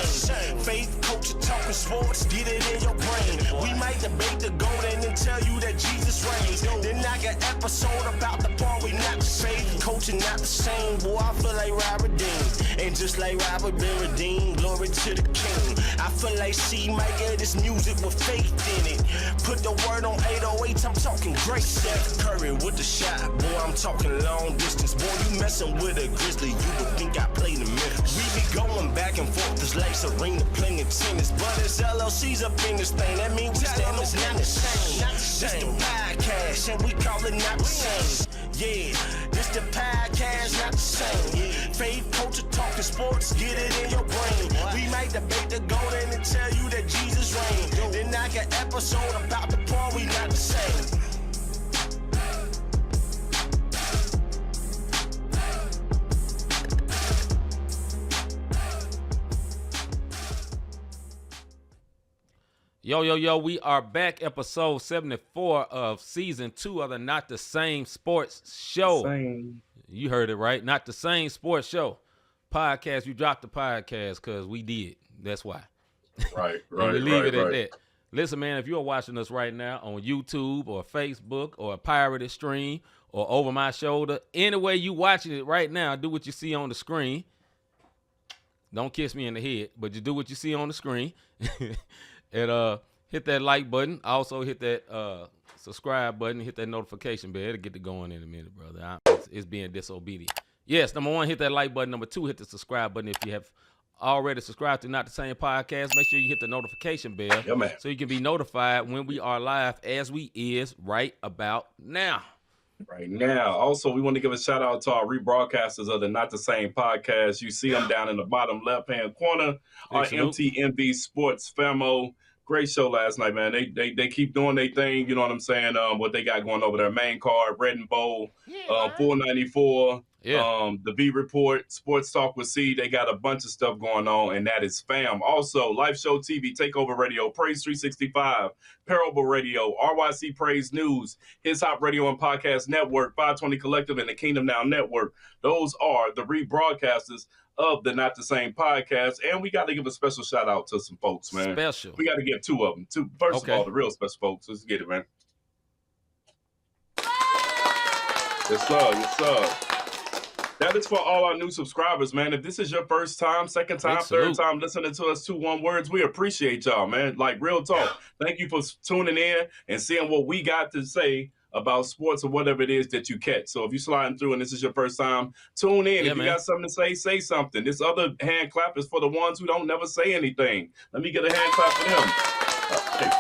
same. Faith, culture, talking sports, get it in your brain. We might debate the golden and tell you that Jesus reigns. Then I got episode about the part we not the same. Culture not the same, boy, I feel like Robert Dean. And just like Robert been redeemed, glory to the King. I feel like C might get this music with faith in it. Put the word on 808, I'm talking great. Steph Curry with the shot, boy, I'm talking long distance. Boy, you messing with a Grizzly, you would think I played in Memphis. We be going back and forth, this like Serena playing tennis. But it's LLC's up in this thing, that means we stand is not the same. This the podcast, and we call it not the same. Yeah, this the podcast, not the same. Faith, culture, talking sports, get it in your brain. We might debate the golden and tell you that Jesus reigned. Then I got episode about the part we not the same. Yo, we are back, episode 74 of season 2 of the Not the Same Sports Show. Same. You heard it right, Not the Same Sports Show. Podcast, you dropped the podcast because we did. That's why. Right. We leave it at that. Listen, man, if you're watching us right now on YouTube or Facebook or a pirated stream or over my shoulder, any way you watching it right now, do what you see on the screen. Don't kiss me in the head, but you do what you see on the screen. And hit that like button. Also hit that subscribe button. Hit that notification bell. It'll get to going in a minute, brother. It's being disobedient. Yes, number 1, hit that like button. Number 2, hit the subscribe button. If you have already subscribed to Not the Same Podcast, make sure you hit the notification bell so you can be notified when we are live, as we is right about now. Right now. Also, we want to give a shout out to our rebroadcasters of the Not the Same Podcast. You see them down in the bottom left-hand corner. Our MTMV Sports Famo. Great show last night, man. They keep doing their thing. You know what I'm saying? What they got going over their main card, Red and Bowl, 494. The V Report, Sports Talk with C. They got a bunch of stuff going on, and that is fam. Also, Live Show TV, Takeover Radio, Praise 365, Parable Radio, RYC Praise News, His Hop Radio and Podcast Network, 520 Collective, and the Kingdom Now Network. Those are the rebroadcasters of the Not the Same Podcast. And we got to give a special shout out to some folks, man. Special. We got to give 2 of them. First of all, the real special folks. Let's get it, man. Yes, sir. Yes, sir. That is for all our new subscribers, man. If this is your first time, second time, third time listening to us 2-1 words, we appreciate y'all, man. Like, real talk. Thank you for tuning in and seeing what we got to say about sports or whatever it is that you catch. So if you're sliding through and this is your first time, tune in. If you got something to say something. This other hand clap is for the ones who don't never say anything. Let me get a hand clap for them.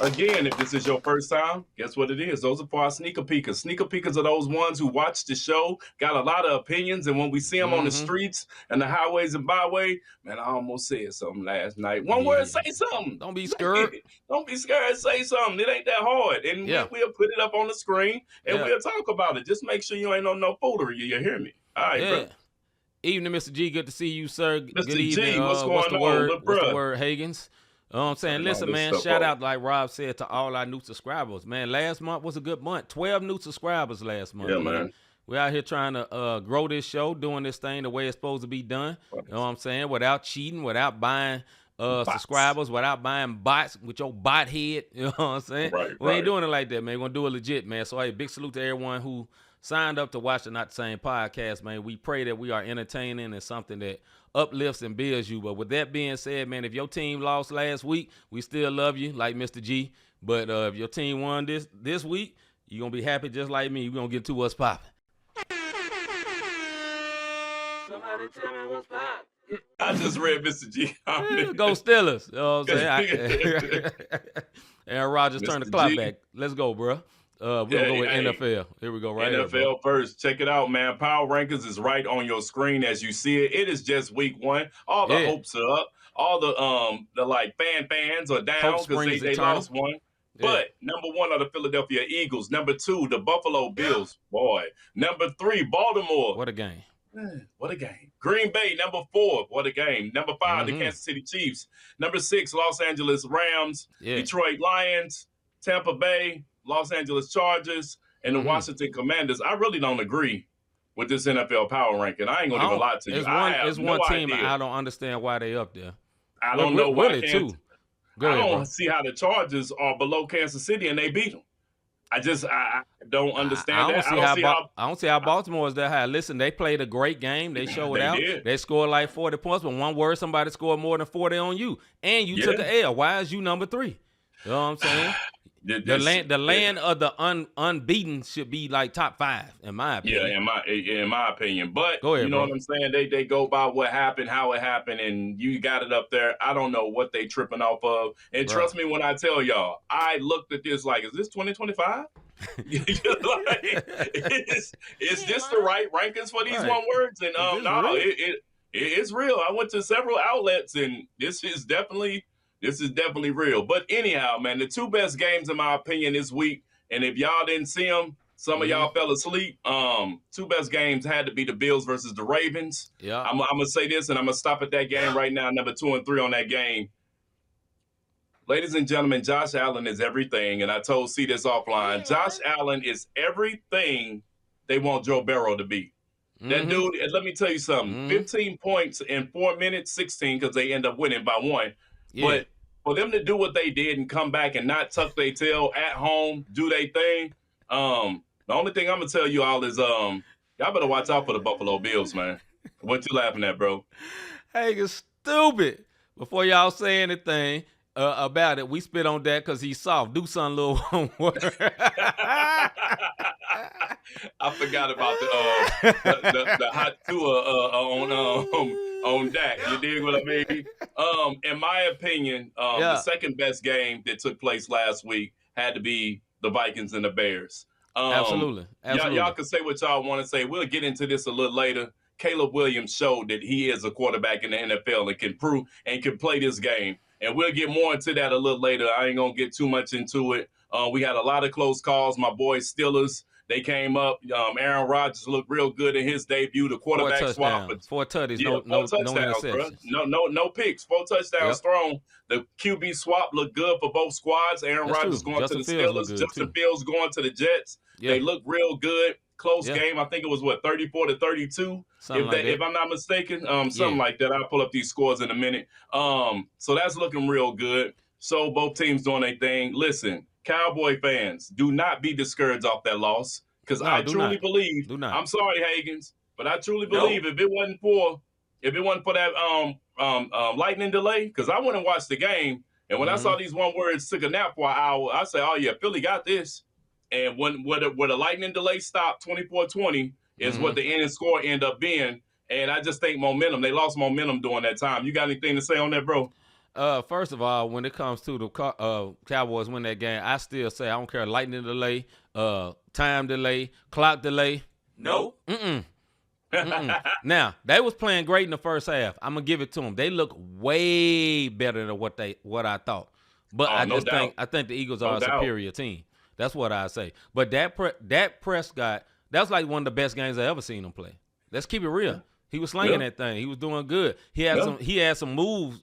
Again, if this is your first time, guess what it is? Those are for our sneaker peekers. Sneaker peekers are those ones who watch the show, got a lot of opinions, and when we see them on the streets and the highways and byway, man, I almost said something last night. One word, say something. Don't be scared. Don't be scared. Say something. It ain't that hard. And we'll put it up on the screen, and we'll talk about it. Just make sure you ain't on no foolery. You hear me? All right, bro. Evening, Mr. G. Good to see you, sir. Mr. Good evening. G, what's going on, What's the word, Hagens? You know what I'm saying? Listen, man, shout out, like Rob said, to all our new subscribers. Man, last month was a good month. 12 new subscribers last month. Yeah, man. We're out here trying to grow this show, doing this thing the way it's supposed to be done. You know what I'm saying? Without cheating, without buying subscribers, without buying bots with your bot head. You know what I'm saying? We ain't doing it like that, man. We're going to do it legit, man. So, hey, big salute to everyone who signed up to watch the Not the Same Podcast, man. We pray that we are entertaining and something that uplifts and builds you. But with that being said, man, if your team lost last week, we still love you, like Mr. G. But if your team won this week, you're going to be happy just like me. We're going to get to what's popping. Somebody tell me what's popping. I just read Mr. G. Go Steelers. You know what I'm saying? Aaron Rodgers turned the clock back. Let's go, bro. We're going to go with NFL. Here we go, right NFL here, first. Check it out, man. Power Rankings is right on your screen as you see it. It is just week 1. All the hopes are up. All the like fans are down because they lost one. But number 1 are the Philadelphia Eagles. Number 2, the Buffalo Bills. Boy. Number 3, Baltimore. What a game. What a game. Green Bay, number 4. What a game. Number 5, the Kansas City Chiefs. Number 6, Los Angeles Rams. Detroit Lions. Tampa Bay. Los Angeles Chargers, and the Washington Commanders. I really don't agree with this NFL power ranking. I ain't gonna even lie to you. It's one team idea. I don't understand why they up there. I don't know why. Really, too. Go ahead, I don't bro. see how the Chargers are below Kansas City and they beat them. I don't understand that. I don't see how Baltimore is that high. Listen, they played a great game. They showed out. Did. They scored like 40 points, but one word, somebody scored more than 40 on you, and you took the L. Why is you number 3? You know what I'm saying? The land of the unbeaten should be like top 5, in my opinion. Yeah, in my opinion. But go ahead, you know bro. what I'm saying? They go by what happened, how it happened, and you got it up there. I don't know what they tripping off of. And trust me when I tell y'all, I looked at this like, is this 2025? Is this the right rankings for these one words? And no, it's real. I went to several outlets, and this is definitely real. But anyhow, man, the 2 best games in my opinion this week, and if y'all didn't see them, some of y'all fell asleep. 2 best games had to be the Bills versus the Ravens. Yeah, I'm gonna say this, and I'm gonna stop at that game right now. Number 2 and 3 on that game. Ladies and gentlemen, Josh Allen is everything, and I told C this offline. Josh Allen is everything they want Joe Burrow to be. That dude, let me tell you something. 15 points in 4 minutes, 16 because they end up winning by 1. Yeah. But for them to do what they did and come back and not tuck their tail at home, do their thing, the only thing I'm going to tell you all is y'all better watch out for the Buffalo Bills, man. What you laughing at, bro? Hey, it's stupid. Before y'all say anything about it, we spit on that because he's soft. Do something, little one word. I forgot about the hot tour on Dak. You dig what I mean? In my opinion, the second best game that took place last week had to be the Vikings and the Bears. Absolutely. Y'all can say what y'all want to say. We'll get into this a little later. Caleb Williams showed that he is a quarterback in the NFL and can prove and can play this game. And we'll get more into that a little later. I ain't going to get too much into it. We had a lot of close calls. My boys Steelers, they came up. Aaron Rodgers looked real good in his debut. The quarterback swap. 4 tutties, no touchdowns, bro. No picks. 4 touchdowns thrown. The QB swap looked good for both squads. Aaron Rodgers going to the Steelers. Justin Fields going to the Jets. Yeah. They look real good. Close game. I think it was 34-32. If I'm not mistaken, something like that. I'll pull up these scores in a minute. So that's looking real good. So both teams doing their thing. Listen, Cowboy fans, do not be discouraged off that loss because I truly believe. I'm sorry, Higgins, but I truly believe if it wasn't for that lightning delay, because I went and watched the game, and when I saw these one words took a nap for an hour, I said, "Oh yeah, Philly got this." And when the lightning delay stopped, 24-20 is what the ending score ended up being. And I just think momentum. They lost momentum during that time. You got anything to say on that, bro? First of all, when it comes to the Cowboys win that game, I still say I don't care. Lightning delay, time delay, clock delay. No. Now they was playing great in the first half. I'm gonna give it to them. They look way better than what I thought. But I think the Eagles are a superior team. That's what I say. But Dak Prescott, that's like one of the best games I ever seen him play. Let's keep it real. He was slinging that thing. He was doing good. He had some moves.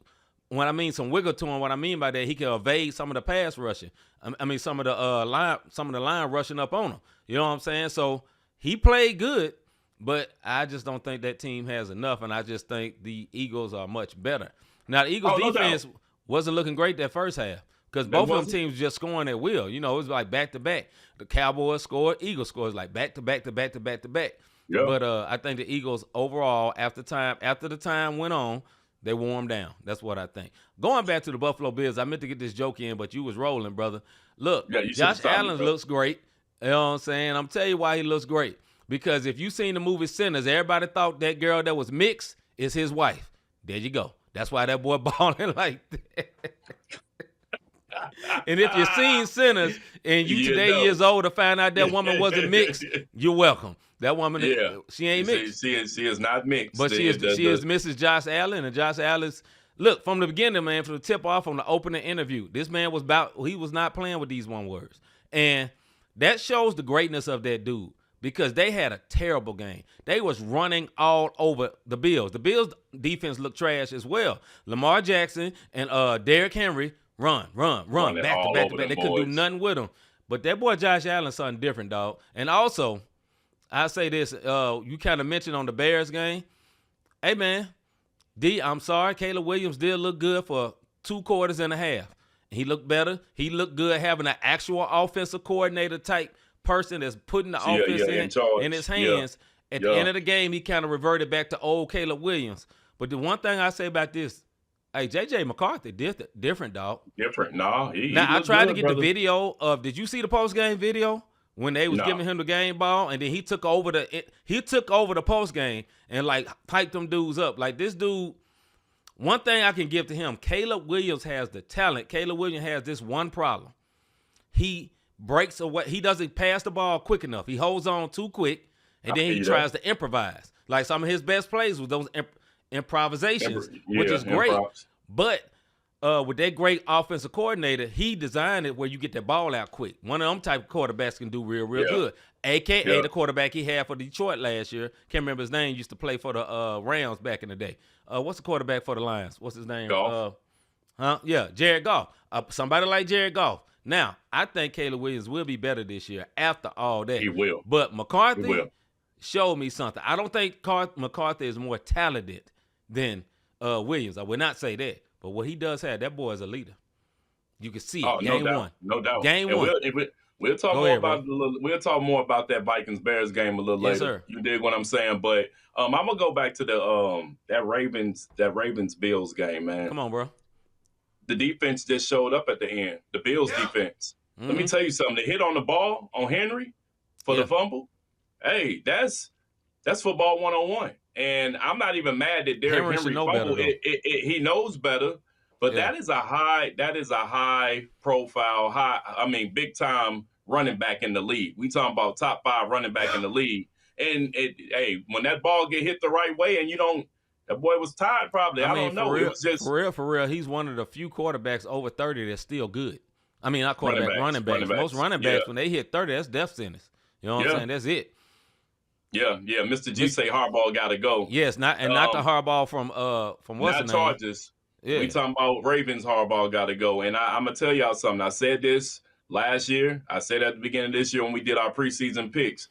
When I mean some wiggle to him, what I mean by that, he can evade some of the pass rushing. I mean some of the line rushing up on him. You know what I'm saying? So he played good, but I just don't think that team has enough, and I just think the Eagles are much better. Now the Eagles defense wasn't looking great that first half. Because both of them teams just scoring at will. You know, it was like back-to-back. The Cowboys scored, Eagles scored. Like back-to-back. Yep. But I think the Eagles overall, after the time went on, they warmed down. That's what I think. Going back to the Buffalo Bills, I meant to get this joke in, but you was rolling, brother. Look, Josh Allen looks great. You know what I'm saying? I'm telling you why he looks great. Because if you seen the movie Sinners, everybody thought that girl that was mixed is his wife. There you go. That's why that boy balling like that. And if you've seen Sinners and you today years old to find out that woman wasn't mixed, you're welcome. That woman, she ain't mixed. She is not mixed. But she is Mrs. Josh Allen. And Josh Allen's, look, from the beginning, man, from the tip off, from the opening interview, this man he was not playing with these one words. And that shows the greatness of that dude because they had a terrible game. They was running all over the Bills. The Bills' defense looked trash as well. Lamar Jackson and Derrick Henry run, back to back. They couldn't do nothing with him. But that boy Josh Allen's something different, dog. And also, I say this. You kind of mentioned on the Bears game. Hey, man, I'm sorry. Caleb Williams did look good for 2 quarters and a half. He looked better. He looked good having an actual offensive coordinator type person that's putting the offense in his hands. At the end of the game, he kind of reverted back to old Caleb Williams. But the one thing I say about this, hey, J.J. McCarthy different, dog. Different. Nah. Now, I tried to get the video of, did you see the post-game video when they was giving him the game ball, and then he took over the post-game and, like, piped them dudes up. Like, this dude, one thing I can give to him, Caleb Williams has the talent. Caleb Williams has this one problem. He breaks away. He doesn't pass the ball quick enough. He holds on too quick, and then he tries to improvise. Like, some of his best plays was those improvisations, which is great. But with that great offensive coordinator, he designed it where you get that ball out quick. One of them type of quarterbacks can do real good. AKA the quarterback he had for Detroit last year. Can't remember his name. Used to play for the Rams back in the day. What's the quarterback for the Lions? What's his name? Goff. Jared Goff. Somebody like Jared Goff. Now, I think Caleb Williams will be better this year after all that. He will. But McCarthy showed me something. I don't think McCarthy is more talented than Williams. I would not say that. But what he does have, that boy is a leader. You can see it. Game one. No doubt. Game one. We'll talk more about that Vikings-Bears game a little later. Sir. You dig what I'm saying? But I'm gonna go back to the that Ravens-Bills game, man. Come on, bro. The defense just showed up at the end. The Bills defense. Let me tell you something. The hit on the ball on Henry for the fumble. Hey, that's football 101. And I'm not even mad that Derrick Henry fumbled. He knows better, but that is a high profile, big time running back in the league. We talking about top 5 running back in the league. And when that ball get hit the right way and that boy was tired probably. I don't know. It was just for real. He's one of the few quarterbacks over 30 that's still good. I mean, not quarterback, running backs. Most running backs, when they hit 30, that's death sentence. You know what I'm saying? That's it. Yeah. Mr. G say Harbaugh got to go. Yes, not the Harbaugh from what's the name? Chargers. Yeah. We talking about Ravens. Harbaugh got to go. And I'm gonna tell y'all something. I said this last year. I said at the beginning of this year when we did our preseason picks.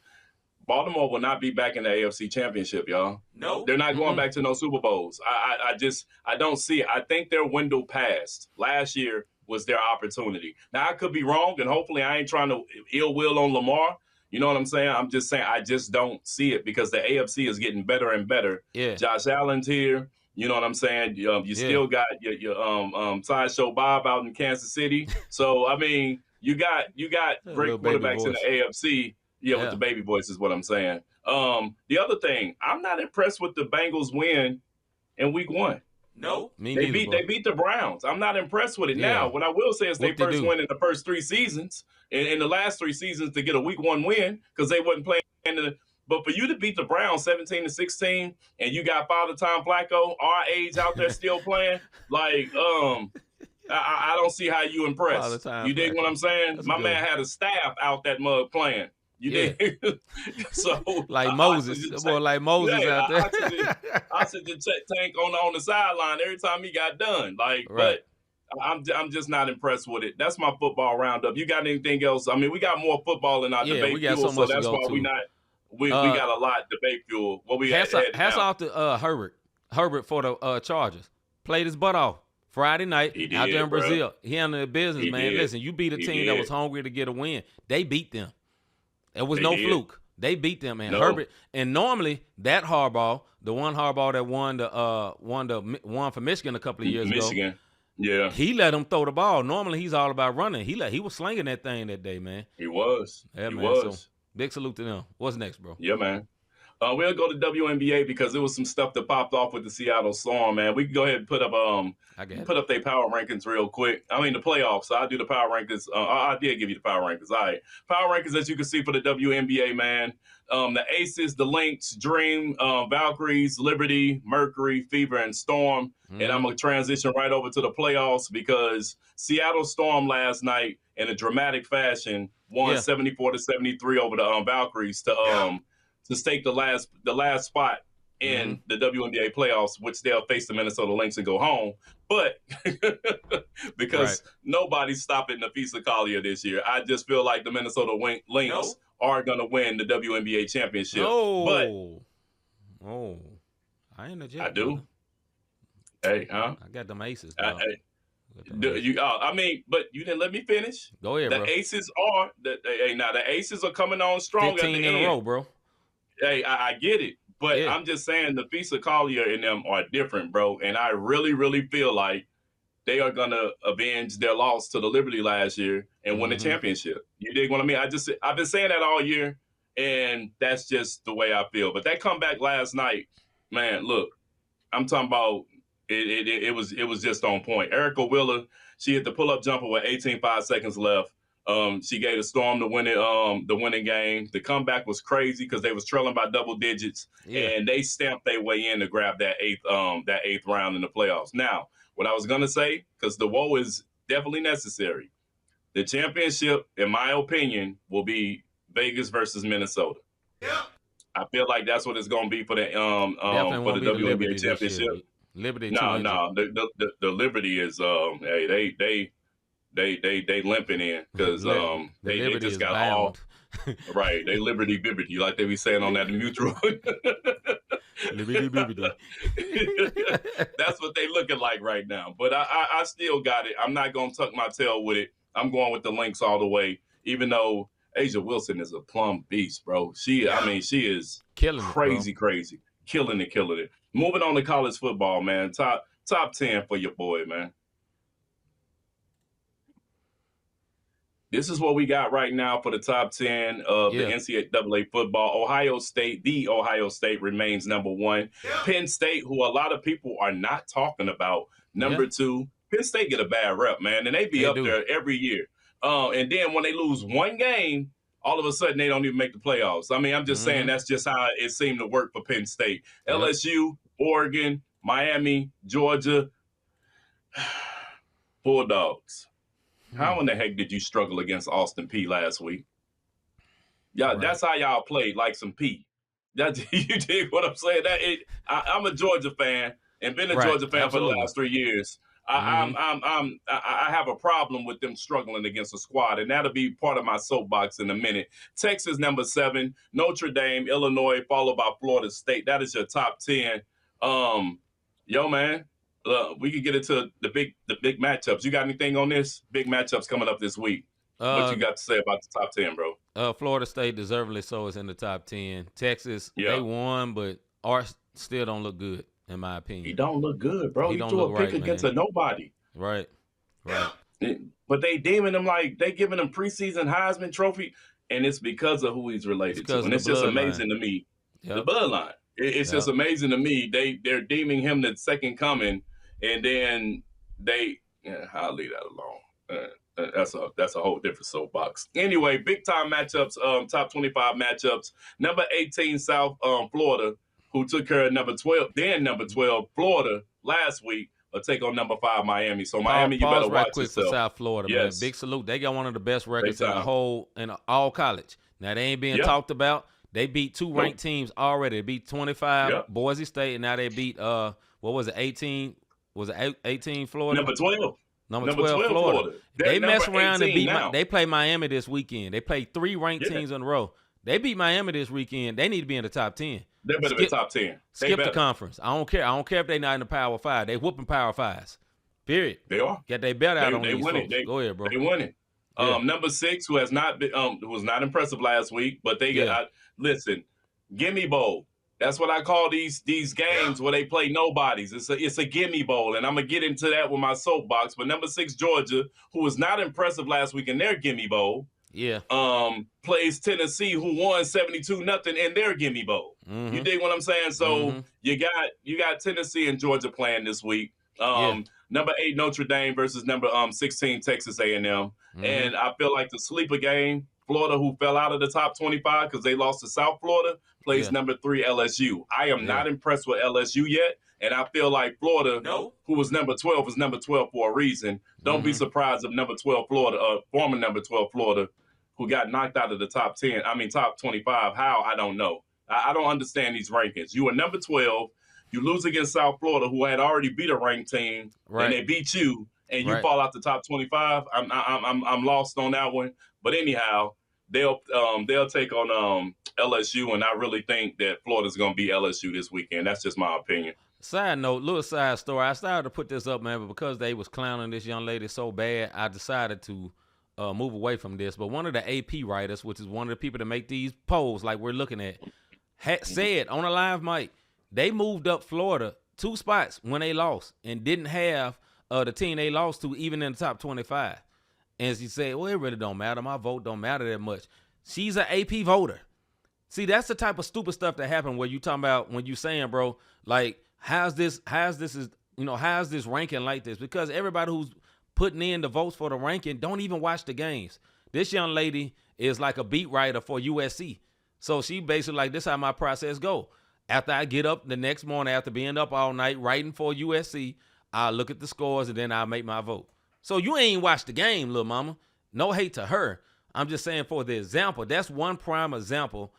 Baltimore will not be back in the AFC Championship, y'all. No, they're not going back to no Super Bowls. I don't see it. I think their window passed. Last year was their opportunity. Now I could be wrong, and hopefully I ain't trying to ill will on Lamar. You know what I'm saying? I'm just saying I just don't see it because the AFC is getting better and better. Yeah. Josh Allen's here. You know what I'm saying? You still got your Sideshow Bob out in Kansas City. So I mean, you got great quarterbacks in the AFC. Yeah, with the baby voice is what I'm saying. The other thing, I'm not impressed with the Bengals win in week 1. No, they beat the Browns. I'm not impressed with it. Now, what I will say is they first win in the first 3 seasons, in the last 3 seasons to get a week 1 win because they wasn't playing. But for you to beat the Browns 17-16, and you got Father Time Flacco, our age, out there still playing, like I don't see how you impressed. You dig what I'm saying? My man had a staff out that mug playing. You did. So like Moses, like Moses out there. I said the tank on the sideline every time he got done. But I'm just not impressed with it. That's my football roundup. You got anything else? I mean, we got more football in our debate we got fuel, so so that's why we got a lot of debate fuel. What we hats off to Herbert for the Chargers. Played his butt off Friday night out there in Brazil. He handled the business, man. Listen, you beat a team that was hungry to get a win. They beat them. It was no fluke. They beat them, man. Herbert, and normally that Harbaugh, the one Harbaugh that won for Michigan a couple of years ago. Yeah. He let him throw the ball. Normally he's all about running. He was slinging that thing that day, man. He was. Yeah, he man. was. So, big salute to them. What's next, bro? Yeah, man. We'll go to WNBA because there was some stuff that popped off with the Seattle Storm, man. We can go ahead and put up their power rankings real quick. I mean, the playoffs. So I'll do the power rankings. I did give you the power rankings. All right. Power rankings, as you can see, for the WNBA, man. The Aces, the Lynx, Dream, Valkyries, Liberty, Mercury, Fever, and Storm. And I'm going to transition right over to the playoffs because Seattle Storm last night, in a dramatic fashion, won 74-73 over the Valkyries to stake the last spot in the WNBA playoffs, which they'll face the Minnesota Lynx and go home. But because nobody's stopping Napheesa Collier this year, I just feel like the Minnesota Lynx are going to win the WNBA championship. But I interject. I do. Brother. Hey, huh? I got them aces. I mean, but you didn't let me finish. Go ahead, bro. The Aces are the Aces are coming on strong 15 at the in end. a row, bro. Hey, I get it, but I'm just saying the Napheesa Collier and them are different, bro. And I really, really feel like they are gonna avenge their loss to the Liberty last year and win the championship. You dig what I mean? I've been saying that all year, and that's just the way I feel. But that comeback last night, man, look, I'm talking about it was just on point. Erica Wheeler, she hit the pull-up jumper with 18.5 seconds left. She gave the Storm the winning game. The comeback was crazy because they was trailing by double digits, and they stamped their way in to grab that eighth round in the playoffs. Now, what I was gonna say, because the woe is definitely necessary, the championship, in my opinion, will be Vegas versus Minnesota. Yeah, I feel like that's what it's gonna be for the WNBA championship. Liberty, no, the Liberty is they limping in because they just got bound. All right. They Liberty like they be saying on that mutual. Liberty. That's what they looking like right now. But I still got it. I'm not gonna tuck my tail with it. I'm going with the Lynx all the way. Even though Asia Wilson is a plumb beast, bro. She is killing crazy, killing it. Moving on to college football, man. Top 10 for your boy, man. This is what we got right now for the top 10 of the NCAA football. The Ohio State remains number 1. Penn State, who a lot of people are not talking about, number 2. Penn State get a bad rep, man, and they be up there every year. And then when they lose one game, all of a sudden they don't even make the playoffs. I mean, I'm just saying that's just how it seemed to work for Penn State. LSU, Oregon, Miami, Georgia, Bulldogs. How in the heck did you struggle against Austin Peay last week? Yeah, that's how y'all played, like some pea. You dig what I'm saying? I'm a Georgia fan and been a Georgia fan for the last 3 years. I have a problem with them struggling against a squad, and that'll be part of my soapbox in a minute. Texas number 7, Notre Dame, Illinois, followed by Florida State. That is your top 10. Man. We could get into the big matchups. You got anything on this? Big matchups coming up this week. What you got to say about the top 10, bro? Florida State, deservedly so, is in the top 10. Texas, they won, but Art still don't look good, in my opinion. He don't look good, bro. He threw a pick against a nobody. Right. But they deeming him like they giving him preseason Heisman Trophy, and it's because of who he's related to. And it's just amazing to me. The bloodline. It's just amazing to me. They're deeming him the second coming. And then I'll leave that alone. That's a whole different soapbox. Anyway, big time matchups, top 25 matchups. Number 18 South Florida, who took care of number 12, Florida last week, will take on number 5 Miami. So Miami, you better watch quick yourself. For South Florida, man. Big salute. They got one of the best records in all college. Now they ain't being talked about. They beat 2 ranked teams already. They beat 25 Boise State, and now they beat 18. Was it 18 Florida? Number 12. Number 12 Florida. They mess around and beat they play Miami this weekend. They play 3 ranked teams in a row. They beat Miami this weekend. They need to be in the top 10. They better be top 10. Skip the conference. I don't care. I don't care if they're not in the Power 5. They whooping Power 5s. Period. They are. Get their bet out on these folks. Go ahead, bro. They win it. Number 6, who has not been, who was not impressive last week, but they got listen, Gimme Bowl. That's what I call these games where they play nobodies. It's a gimme bowl, and I'm gonna get into that with my soapbox. But number 6 Georgia, who was not impressive last week in their gimme bowl, plays Tennessee, who won 72-0 in their gimme bowl. You dig what I'm saying? So you got Tennessee and Georgia playing this week. Number 8 Notre Dame versus number 16 Texas A&M, and I feel like the sleeper game. Florida, who fell out of the top 25 because they lost to South Florida, plays number 3 LSU. I am not impressed with LSU yet, and I feel like Florida, who was number 12, is number 12 for a reason. Don't be surprised if number 12 Florida, former number 12 Florida, who got knocked out of the top 25, how, I don't know. I don't understand these rankings. You were number 12. You lose against South Florida, who had already beat a ranked team, and they beat you, and you fall out the top 25. I'm lost on that one. But anyhow, they'll take on LSU, and I really think that Florida's going to beat LSU this weekend. That's just my opinion. Side note, little side story. I started to put this up, man, but because they was clowning this young lady so bad, I decided to move away from this. But one of the AP writers, which is one of the people that make these polls like we're looking at, said on a live mic, they moved up Florida 2 spots when they lost and didn't have the team they lost to even in the top 25. And she said, well, it really don't matter. My vote don't matter that much. She's an AP voter. See, that's the type of stupid stuff that happened where you talking about when you saying, bro, like, how's this ranking like this? Because everybody who's putting in the votes for the ranking don't even watch the games. This young lady is like a beat writer for USC. So she basically like, this is how my process go. After I get up the next morning, after being up all night writing for USC, I'll look at the scores and then I'll make my vote. So you ain't watched the game, little mama. No hate to her. I'm just saying for the example, that's one prime example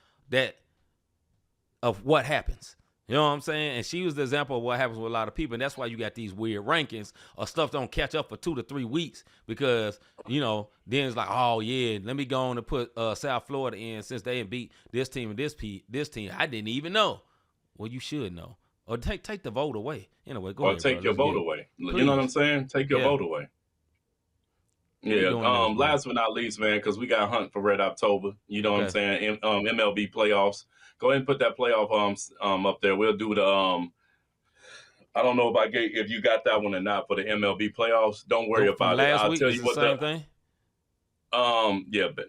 of what happens. You know what I'm saying? And she was the example of what happens with a lot of people. And that's why you got these weird rankings or stuff don't catch up for 2 to 3 weeks because, then it's like, oh, yeah, let me go on and put South Florida in since they didn't beat this team and this team. I didn't even know. Well, you should know. Or take the vote away. Anyway, go ahead. Or take your vote away. Please. You know what I'm saying? Take your vote away. Yeah. Last but not least, man, because we got Hunt for Red October. You know what I'm saying? MLB playoffs. Go ahead and put that playoff up there. We'll do the I don't know if you got that one or not for the MLB playoffs. Don't worry about it. I'll tell you what the same thing. Yeah, but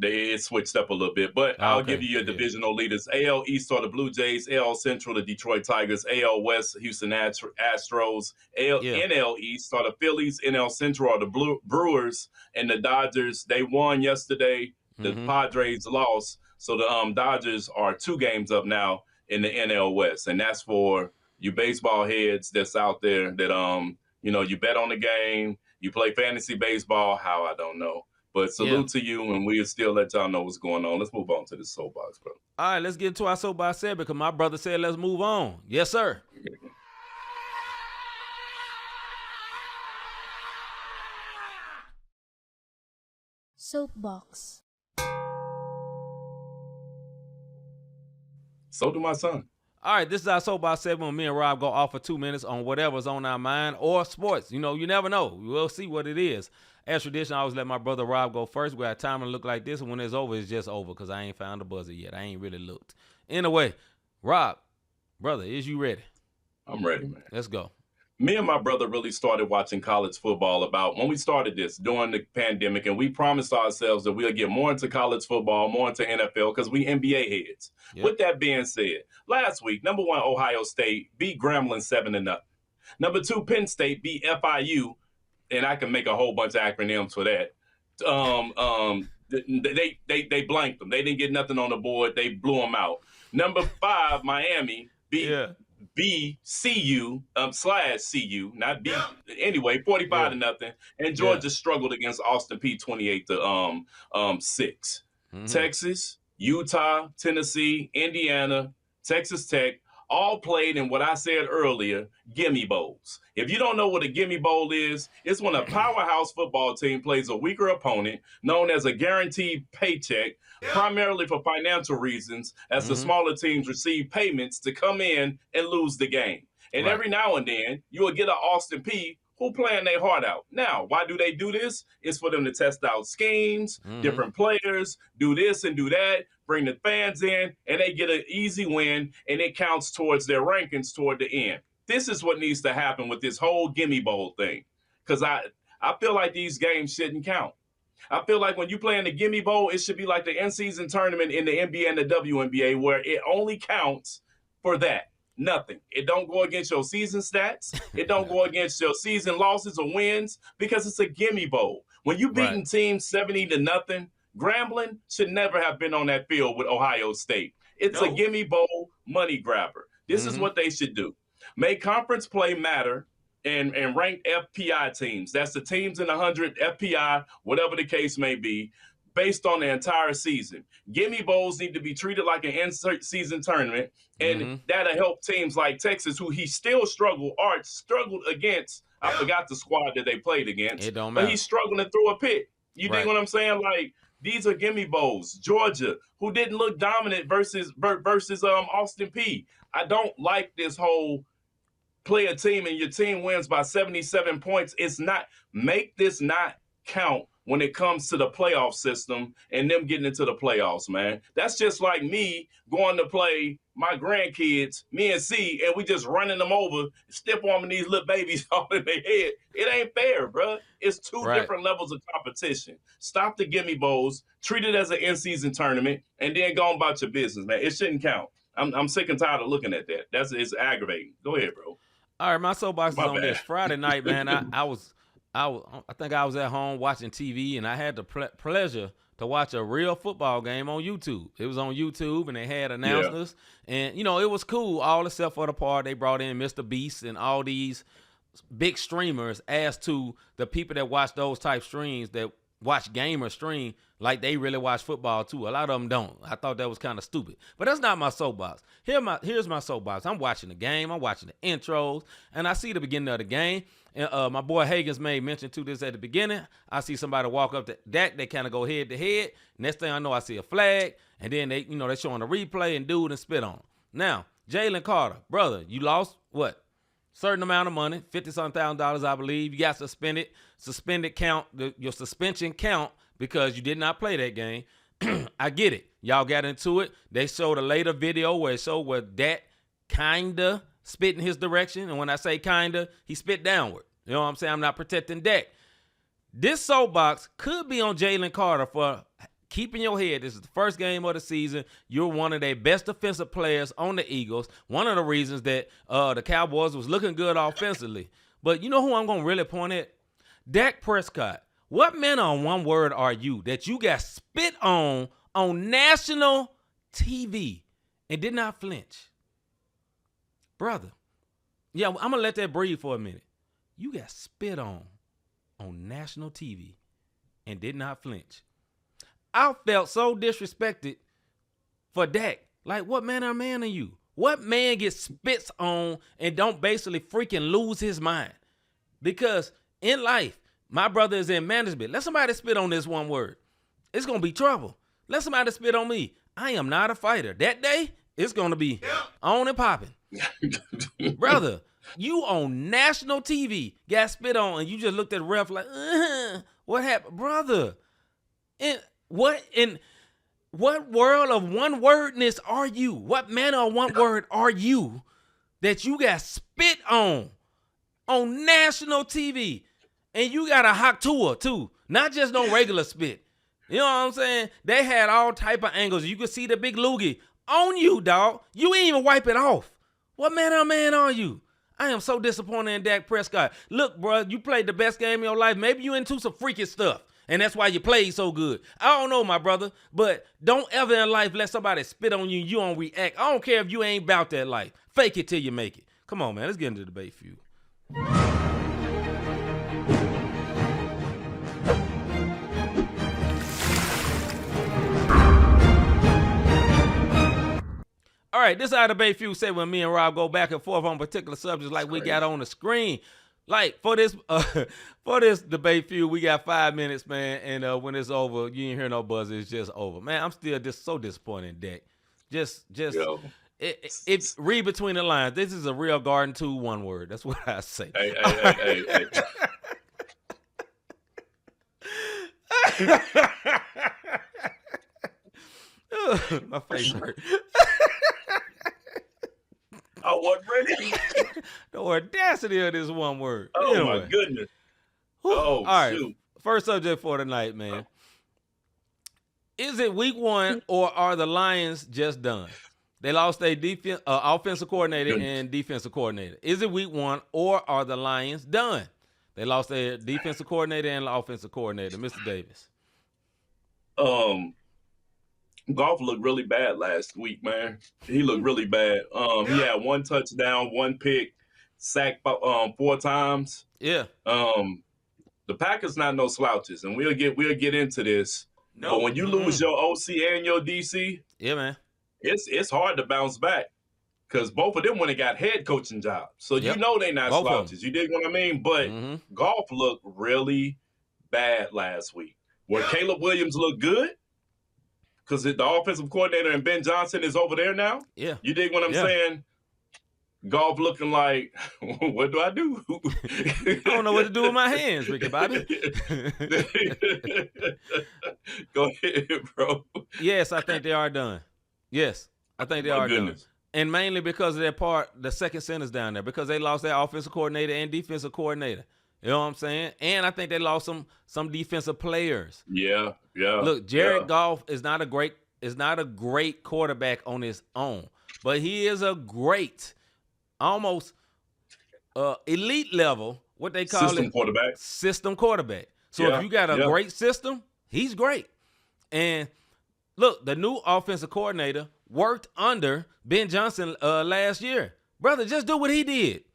it switched up a little bit. But I'll give you your divisional leaders. AL East are the Blue Jays, AL Central the Detroit Tigers, AL West Houston Astros, NL East are the Phillies, NL Central are the Brewers, and the Dodgers. They won yesterday. The Padres lost, so the Dodgers are 2 games up now in the NL West, and that's for you baseball heads that's out there that you bet on the game, you play fantasy baseball. How I don't know. But salute to you, and we'll still let y'all know what's going on. Let's move on to this soapbox, bro. All right, let's get into our soapbox segment because my brother said let's move on. Yes, sir. Soapbox. So do my son. All right, this is our soapbox segment when me and Rob go off for 2 minutes on whatever's on our mind or sports. You never know. We'll see what it is. As tradition, I always let my brother Rob go first. We got time to look like this, and when it's over, it's just over because I ain't found the buzzer yet. I ain't really looked. Anyway, Rob, brother, is you ready? I'm ready, man. Let's go. Me and my brother really started watching college football about when we started this during the pandemic, and we promised ourselves that we'll get more into college football, more into NFL, because we NBA heads. Yep. With that being said, last week, number 1 Ohio State beat Grambling 7-0. Number 2 Penn State beat FIU, and I can make a whole bunch of acronyms for that. They blanked them. They didn't get nothing on the board. They blew them out. Number 5 Miami beat BCU /CU, not B. Anyway, 45-0. And Georgia struggled against Austin Peay 28-6. Mm-hmm. Texas, Utah, Tennessee, Indiana, Texas Tech, all played in what I said earlier, gimme bowls. If you don't know what a gimme bowl is, it's when a powerhouse football team plays a weaker opponent known as a guaranteed paycheck, primarily for financial reasons, as the smaller teams receive payments to come in and lose the game. And every now and then, you will get an Austin Peay who playing their heart out. Now, why do they do this? It's for them to test out schemes, different players, do this and do that, bring the fans in, and they get an easy win, and it counts towards their rankings toward the end. This is what needs to happen with this whole gimme bowl thing, because I feel like these games shouldn't count. I feel like when you play in the gimme bowl, it should be like the in-season tournament in the NBA and the WNBA, where it only counts for that. Nothing. It don't go against your season stats. It don't go against your season losses or wins, because it's a gimme bowl. When you beating teams 70-0, Grambling should never have been on that field with Ohio State. It's a gimme bowl money grabber. This is what they should do. Make conference play matter and rank FPI teams. That's the teams in 100 FPI, whatever the case may be. based on the entire season. Gimme bowls need to be treated like an in-season tournament, and that'll help teams like Texas, who he still struggled against. I forgot the squad that they played against, It don't but matter. he's struggling to throw a pick. You dig what I'm saying? Like, these are gimme bowls. Georgia, who didn't look dominant versus Austin Peay. I don't like this whole play a team and your team wins by 77 points. It's not, make this not count when it comes to the playoff system and them getting into the playoffs, man. That's just like me going to play my grandkids, me and C, and we just running them over, step on these little babies all in their head. It ain't fair, bro. It's two different levels of competition. Stop the gimme bowls, treat it as an in-season tournament, and then go about your business, man. It shouldn't count. I'm sick and tired of looking at that. It's aggravating. Go ahead, bro. All right, my soapbox is on this. Friday night, man, I think I was at home watching TV, and I had the pleasure to watch a real football game on YouTube. It was on YouTube, and they had announcers, and you know it was cool, all except for the part they brought in Mr. Beast and all these big streamers as to the people that watch those type streams that watch gamers stream like they really watch football too. A lot of them don't. I thought that was kind of stupid. But that's not my soapbox. Here's my soapbox. I'm watching the game. I'm watching the intros. And I see the beginning of the game. And my boy Hagens made mention to this at the beginning. I see somebody walk up to Dak. They kind of go head to head. Next thing I know, I see a flag. And then they showing a replay and dude and spit on him. Now, Jalen Carter, brother, you lost what? Certain amount of money, $50-something thousand, I believe. You got suspended count, your suspension count because you did not play that game. I get it. Y'all got into it. They showed a later video where it showed where Dak kinda spit in his direction. And when I say kinda, he spit downward. You know what I'm saying? I'm not protecting Dak. This soapbox could be on Jalen Carter for keeping your head. This is the first game of the season. You're one of their best defensive players on the Eagles. One of the reasons that the Cowboys was looking good offensively. But you know who I'm going to really point at? Dak Prescott. What manner of one word are you that you got spit on national TV and did not flinch? Brother. Yeah, I'm going to let that breathe for a minute. You got spit on national TV and did not flinch. I felt so disrespected for Dak. Like, what manner of man are you? What man gets spits on and don't basically freaking lose his mind? Because in life, my brother is in management. Let somebody spit on this one word. It's going to be trouble. Let somebody spit on me. I am not a fighter. That day, it's going to be on and popping. Brother, you on national TV, got spit on, and you just looked at the ref like, what happened? Brother, what world of one wordness are you? What manner of one word are you that you got spit on national TV? And you got a hot tour too, not just no regular spit. You know what I'm saying? They had all type of angles. You could see the big loogie on you, dog. You ain't even wipe it off. What manner of man are you? I am so disappointed in Dak Prescott. Look, bro, you played the best game of your life. Maybe you into some freaky stuff. And that's why you played so good. I don't know, my brother, but don't ever in life let somebody spit on you and you don't react. I don't care if you ain't about that life. Fake it till you make it. Come on, man. Let's get into the debate feud. All right, this is how the debate feud say when me and Rob go back and forth on particular subjects like we got on the screen. Like for this debate feud, we got 5 minutes, man. And when it's over, you ain't hear no buzz. It's just over, man. I'm still just so disappointed in Dak. It's read between the lines. This is a real Garden 2 one word. That's what I say. Hey. My face hurt. I wasn't ready. The audacity of this one word. Oh, anyway. my goodness. All right. Shoot. First subject for tonight, man. Is it week 1 or are the Lions just done? They lost their offensive coordinator and defensive coordinator. Is it week 1 or are the Lions done? They lost their defensive coordinator and offensive coordinator, Mr. Davis. Goff looked really bad last week, man. He looked really bad. He had 1 touchdown, 1 pick, sacked 4 times. Yeah. The Packers not no slouches, and we'll get into this. But when you lose your OC and your DC, yeah, man, it's hard to bounce back because both of them went and got head coaching jobs. So you Yep. know they not Both of 'em. slouches. You dig what I mean? But Golf looked really bad last week. Where Caleb Williams looked good because the offensive coordinator and Ben Johnson is over there now. Yeah. You dig what I'm saying? Golf looking like, what do I do? I don't know what to do with my hands, Ricky Bobby. Go ahead, bro. Yes, I think they are done. Yes, I think they are done. And mainly because of the second center's down there, because they lost their offensive coordinator and defensive coordinator. You know what I'm saying? And I think they lost some defensive players. Yeah. Look, Jared Goff is not a great quarterback on his own, but he is a great, almost elite level, what they call system quarterback. So if you got a great system, he's great. And look, the new offensive coordinator worked under Ben Johnson last year. Brother, just do what he did.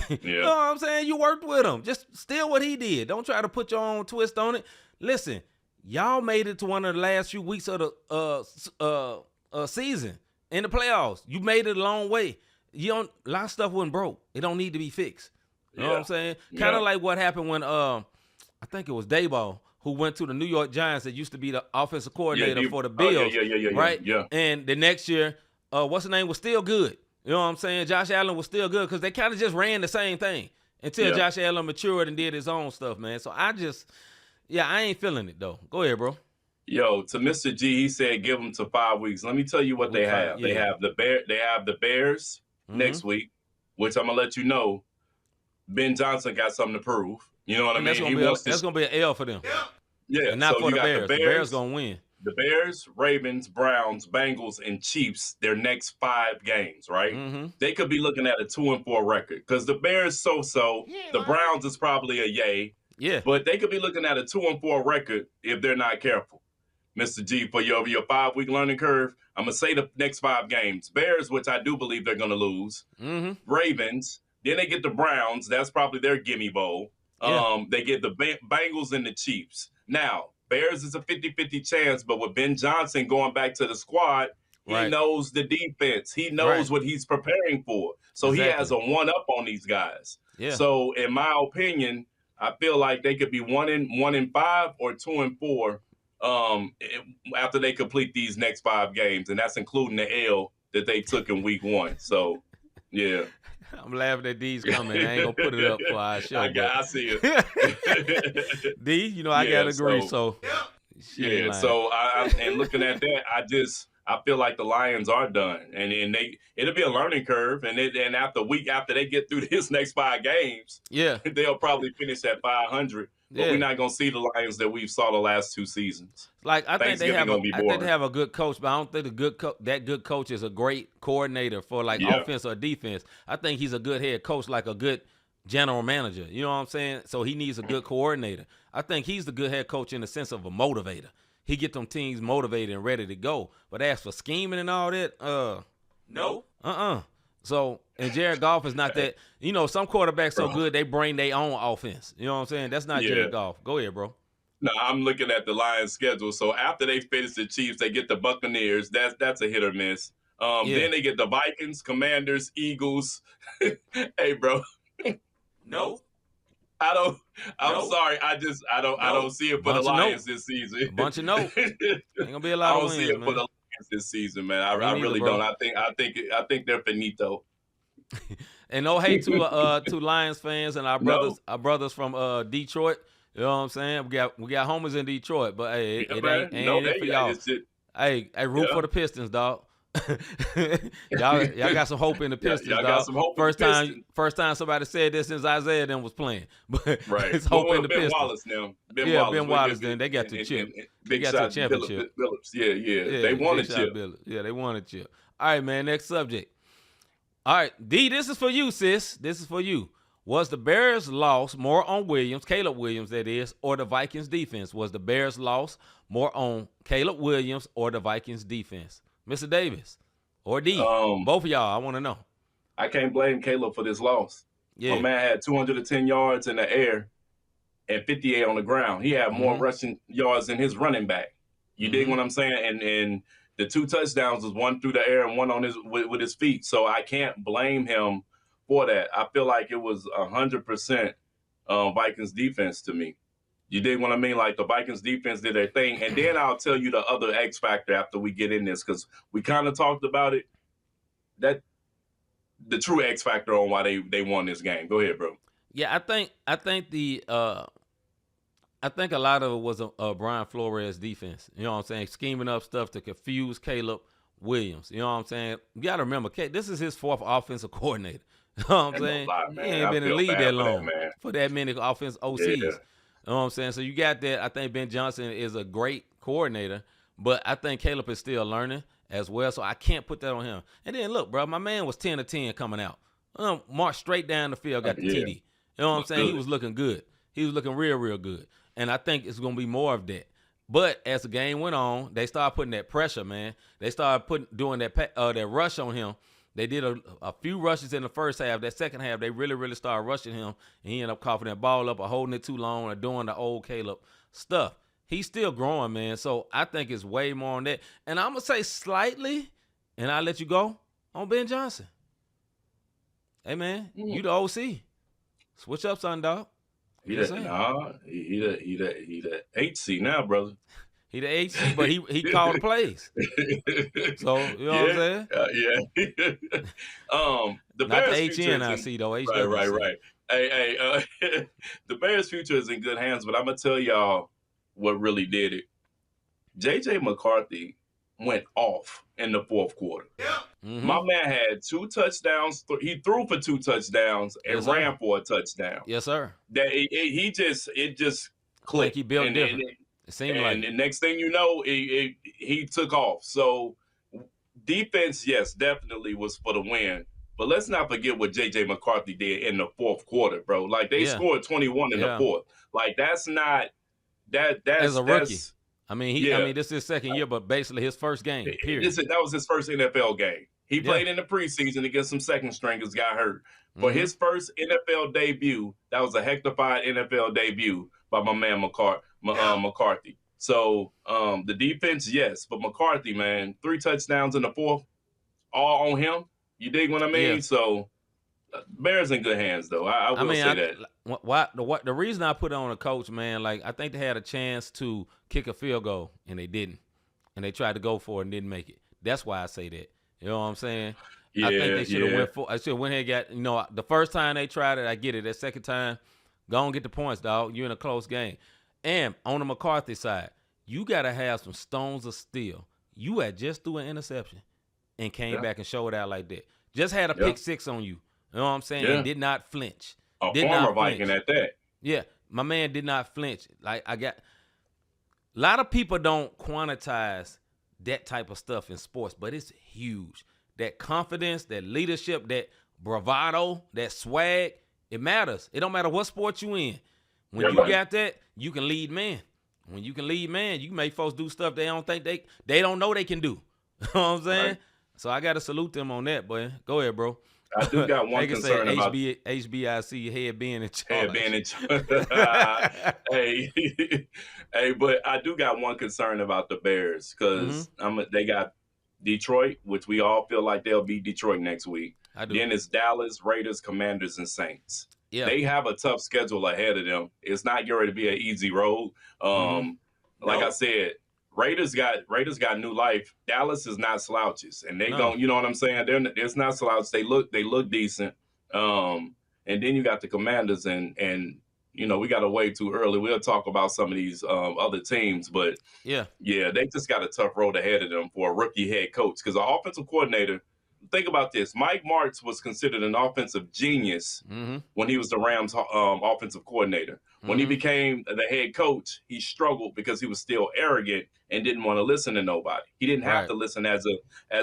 You know what I'm saying? You worked with him. Just steal what he did. Don't try to put your own twist on it. Listen, y'all made it to one of the last few weeks of the season in the playoffs. You made it a long way. A lot of stuff wasn't broke. It don't need to be fixed. You know what I'm saying? Kind of like what happened when I think it was Daboll who went to the New York Giants that used to be the offensive coordinator for the Bills. Right? Yeah. And the next year, what's the name, was still good. You know what I'm saying? Josh Allen was still good because they kind of just ran the same thing until Josh Allen matured and did his own stuff, man. So I ain't feeling it, though. Go ahead, bro. Yo, to Mr. G, he said give them to 5 weeks. Let me tell you what they have. They have the Bears next week, which I'm going to let you know Ben Johnson got something to prove. You know what I mean? That's going to be an L for them. Yeah. And not for the Bears. The Bears going to win. The Bears, Ravens, Browns, Bengals, and Chiefs, their next 5 games, right? They could be looking at a 2-4 record because the Bears so-so. The Browns is probably a yay. Yeah. But they could be looking at a 2-4 record if they're not careful. Mr. G, for your 5-week learning curve, I'm going to say the next 5 games. Bears, which I do believe they're going to lose. Ravens. Then they get the Browns. That's probably their gimme bowl. They get the Bengals and the Chiefs. Now, Bears is a 50-50 chance, but with Ben Johnson going back to the squad, he knows the defense. He knows what he's preparing for. So he has a one-up on these guys. Yeah. So in my opinion, I feel like they could be 1-5 or 2-4 after they complete these next 5 games, and that's including the L that they took in week 1. So, yeah. I'm laughing at D's comment. I ain't gonna put it up for our show. I see it. D, I gotta agree. So and looking at that, I feel like the Lions are done, and it'll be a learning curve, and after they get through this next 5 games, they'll probably finish at 500. But we're not gonna see the Lions that we've saw the last 2 seasons. Like I think they have a good coach, but I don't think that good coach is a great coordinator for offense or defense. I think he's a good head coach, like a good general manager. You know what I'm saying? So he needs a good coordinator. I think he's the good head coach in the sense of a motivator. He get them teams motivated and ready to go. But as for scheming and all that, no. So, and Jared Goff is not that. Some quarterbacks so good they bring their own offense. You know what I'm saying? That's not Jared Goff. Go ahead, bro. No, I'm looking at the Lions' schedule. So after they finish the Chiefs, they get the Buccaneers. That's a hit or miss. Then they get the Vikings, Commanders, Eagles. Hey, bro. No. I'm sorry. I don't see it for the Lions this season. A bunch of notes. Ain't gonna be a lot of wins, I don't see it for the Lions this season, man. I really don't. I think they're finito. And no hate to Lions fans and our brothers from Detroit. You know what I'm saying? We got homers in Detroit, but hey, it ain't it for y'all. Hey, root for the Pistons, dog. y'all got some hope in the Pistons, y'all dog. Got some hope first time somebody said this since Isaiah then was playing. But it's hope in the Ben Pistons. Wallace now. Ben Wallace then. They got the chip. They got the championship. Phillips. Yeah. They won a chip. Yeah, they won a chip. All right, man, next subject. All right, D, this is for you, sis. This is for you. Was the Bears' loss more on Caleb Williams, that is, or the Vikings' defense? Was the Bears' loss more on Caleb Williams or the Vikings' defense? Mr. Davis or D, both of y'all, I want to know. I can't blame Caleb for this loss. Yeah. My man had 210 yards in the air and 58 on the ground. He had more rushing yards than his running back. You dig what I'm saying? And the 2 touchdowns was one through the air and one on with his feet. So I can't blame him for that. I feel like it was 100% Vikings defense to me. You dig what I mean? Like the Vikings defense did their thing. And then I'll tell you the other X factor after we get in this, because we kind of talked about it. That the true X factor on why they won this game. Go ahead, bro. Yeah, I think a lot of it was a Brian Flores defense. You know what I'm saying? Scheming up stuff to confuse Caleb Williams. You know what I'm saying? You got to remember, this is his 4th offensive coordinator. You know what I'm saying? He ain't been in the league that long for that many offensive OCs. Yeah. You know what I'm saying? So you got that. I think Ben Johnson is a great coordinator, but I think Caleb is still learning as well, so I can't put that on him. And then, look, bro, my man was 10 of 10 coming out. Marched straight down the field, got the TD. You know what I'm saying? He was looking good. He was looking real, real good. And I think it's going to be more of that. But as the game went on, they started putting that pressure, man. They started doing that rush on him. They did a few rushes in the first half. That second half, they really, really started rushing him. And he ended up coughing that ball up or holding it too long or doing the old Caleb stuff. He's still growing, man. So I think it's way more on that. And I'm going to say slightly, and I'll let you go, on Ben Johnson. Hey, man, you the OC. Switch up, son, dog. He the HC now, brother. He the HC, but he called the plays. So, you know what I'm saying? The Not Bears' the HNIC, though. Right. Hey, the Bears' future is in good hands, but I'm going to tell y'all what really did it. J.J. McCarthy went off in the 4th quarter. Yeah. My man had 2 touchdowns. He threw for 2 touchdowns and ran for a touchdown. Yes, sir. That it just clicked. He built different. It seemed like. And the next thing you know, he took off. So defense, yes, definitely was for the win. But let's not forget what J.J. McCarthy did in the 4th quarter, bro. Like they scored 21 in the 4th. Like that's not that's as a rookie. I mean, this is his 2nd year, but basically his first game. Period. That was his first NFL game. He played in the preseason against some second stringers, got hurt. For his first NFL debut, that was a hectified NFL debut by my man McCarthy. So the defense, yes, but McCarthy, man, 3 touchdowns in the 4th, all on him. You dig what I mean? Yeah. So Bears in good hands, though. I will say that. The reason I put it on a coach, man, like I think they had a chance to kick a field goal and they didn't, and they tried to go for it and didn't make it. That's why I say that. You know what I'm saying? Yeah, I think they should have went for. I should have went ahead and got. The first time they tried it, I get it. That second time, go and get the points, dog. You're in a close game. And on the McCarthy side, you gotta have some stones of steel. You had just threw an interception and came back and showed out like that. Just had a pick 6 on you. You know what I'm saying? And did not flinch. A former Viking at that. Yeah, my man did not flinch. Like a lot of people don't quantize that type of stuff in sports, but it's huge. That confidence, that leadership, that bravado, that swag, it matters. It don't matter what sport you in. When you got that, you can lead man. When you can lead man, you can make folks do stuff they don't think they don't know they can do. You know what I'm saying? Right. So I got to salute them on that, boy. Go ahead, bro. I do got one concern about HBIC head being in charge. Hey, but I do got one concern about the Bears because they got Detroit, which we all feel like they'll beat Detroit next week. I do. Then it's Dallas, Raiders, Commanders, and Saints. Yeah. They have a tough schedule ahead of them. It's not going to be an easy road. Like I said, Raiders got new life. Dallas is not slouches, and they don't. You know what I'm saying? It's not slouches. They look decent. And then you got the Commanders, and you know we got to wait too early. We'll talk about some of these other teams, but yeah, they just got a tough road ahead of them for a rookie head coach because the offensive coordinator. Think about this. Mike Martz was considered an offensive genius when he was the Rams offensive coordinator. When he became the head coach, he struggled because he was still arrogant and didn't want to listen to nobody. He didn't have to listen as an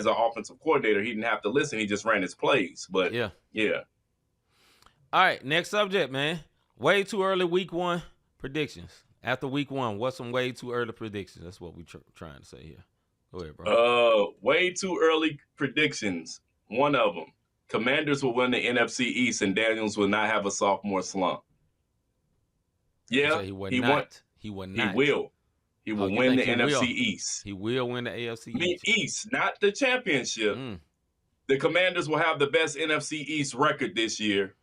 offensive coordinator. He didn't have to listen. He just ran his plays. But yeah. All right, next subject, man. Way too early week 1 predictions. After week 1, what's some way too early predictions? That's what we're trying to say here. Go ahead, bro. Way too early predictions. One of them. Commanders will win the NFC East and Daniels will not have a sophomore slump. Yeah, he will. He will win the NFC East. He will win the AFC I mean, East, not the championship. Mm. The Commanders will have the best NFC East record this year,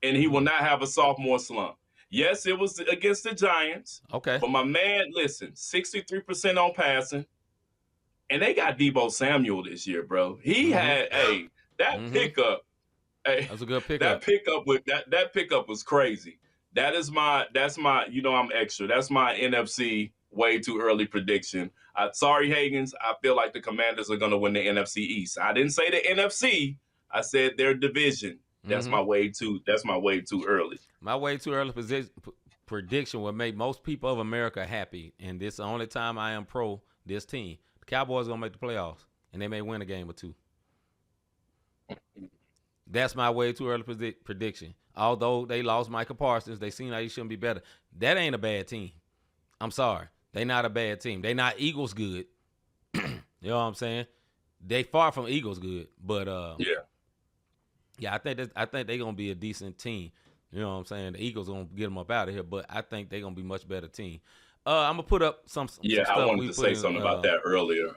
and he will not have a sophomore slump. Yes, it was against the Giants. Okay. But my man, listen, 63% on passing, and they got Deebo Samuel this year, bro. He had that pickup. Hey, that's a good pickup. That pickup was crazy. That's my I'm extra. That's my NFC way too early prediction. Sorry, Hagens. I feel like the Commanders are going to win the NFC East. I didn't say the NFC. I said their division. That's my way too early. My way too early prediction will make most people of America happy, and this is the only time I am pro this team. The Cowboys are going to make the playoffs, and they may win a game or two. That's my way too early prediction. Although they lost Micah Parsons, they seem like he shouldn't be better. That ain't a bad team. I'm sorry. They not a bad team. They not Eagles good. You know what I'm saying? They far from Eagles good, but I think they're gonna be a decent team. You know what I'm saying? The Eagles gonna get them up out of here, but I think they're gonna be much better team. I'm gonna put up some stuff. I wanted to say something about that earlier.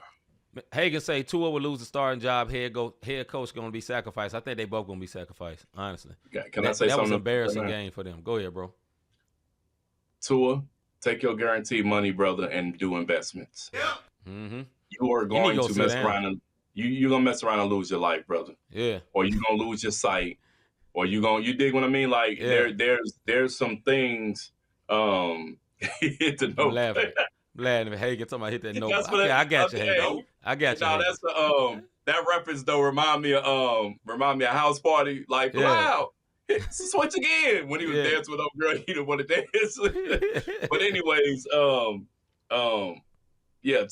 Hagen say Tua will lose the starting job. Head coach going to be sacrificed. I think they both going to be sacrificed. Honestly, can I say something? That was an embarrassing game for them. Go ahead, bro. Tua, take your guaranteed money, brother, and do investments. Mm-hmm. You are going to mess around and you're gonna mess around and lose your life, brother. Yeah. Or you're gonna lose your sight. Or you dig what I mean? Like there's some things hit the note. Glad Hagen talking about hit that note. Okay, I got you, Hagen. I got you. No, that's the that reference though remind me of House Party. Like, wow, switch again when he was dancing with a girl he didn't want to dance. But anyways,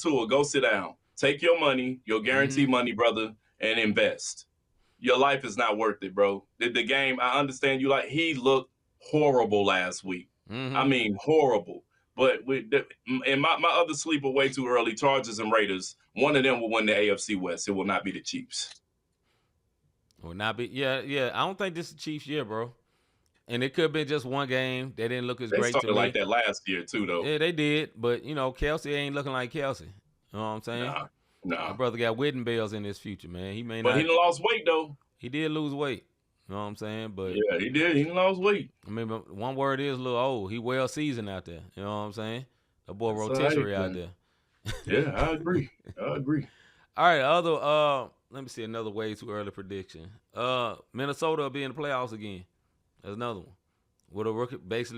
Tua, go sit down. Take your money, your guaranteed money, brother, and invest. Your life is not worth it, bro. The game, I understand you he looked horrible last week. I mean, horrible. But in my other sleeper way too early, Chargers and Raiders, one of them will win the AFC West. It will not be the Chiefs. Will not be. Yeah. I don't think this is the Chiefs' year, bro. And it could have been just one game. They didn't look as great to me. They started like that last year too, though. Yeah, they did. But Kelsey ain't looking like Kelsey. You know what I'm saying? Nah. My brother got Witten bells in his future, man. He may but not. He lost weight though. He did lose weight. You know what I'm saying? But yeah, he did. He lost weight. I mean, one word is a little old. He well seasoned out there. You know what I'm saying? That boy rotisserie out there. Yeah, I agree. All right, let me see another way too early prediction. Minnesota will be in the playoffs again. That's another one with a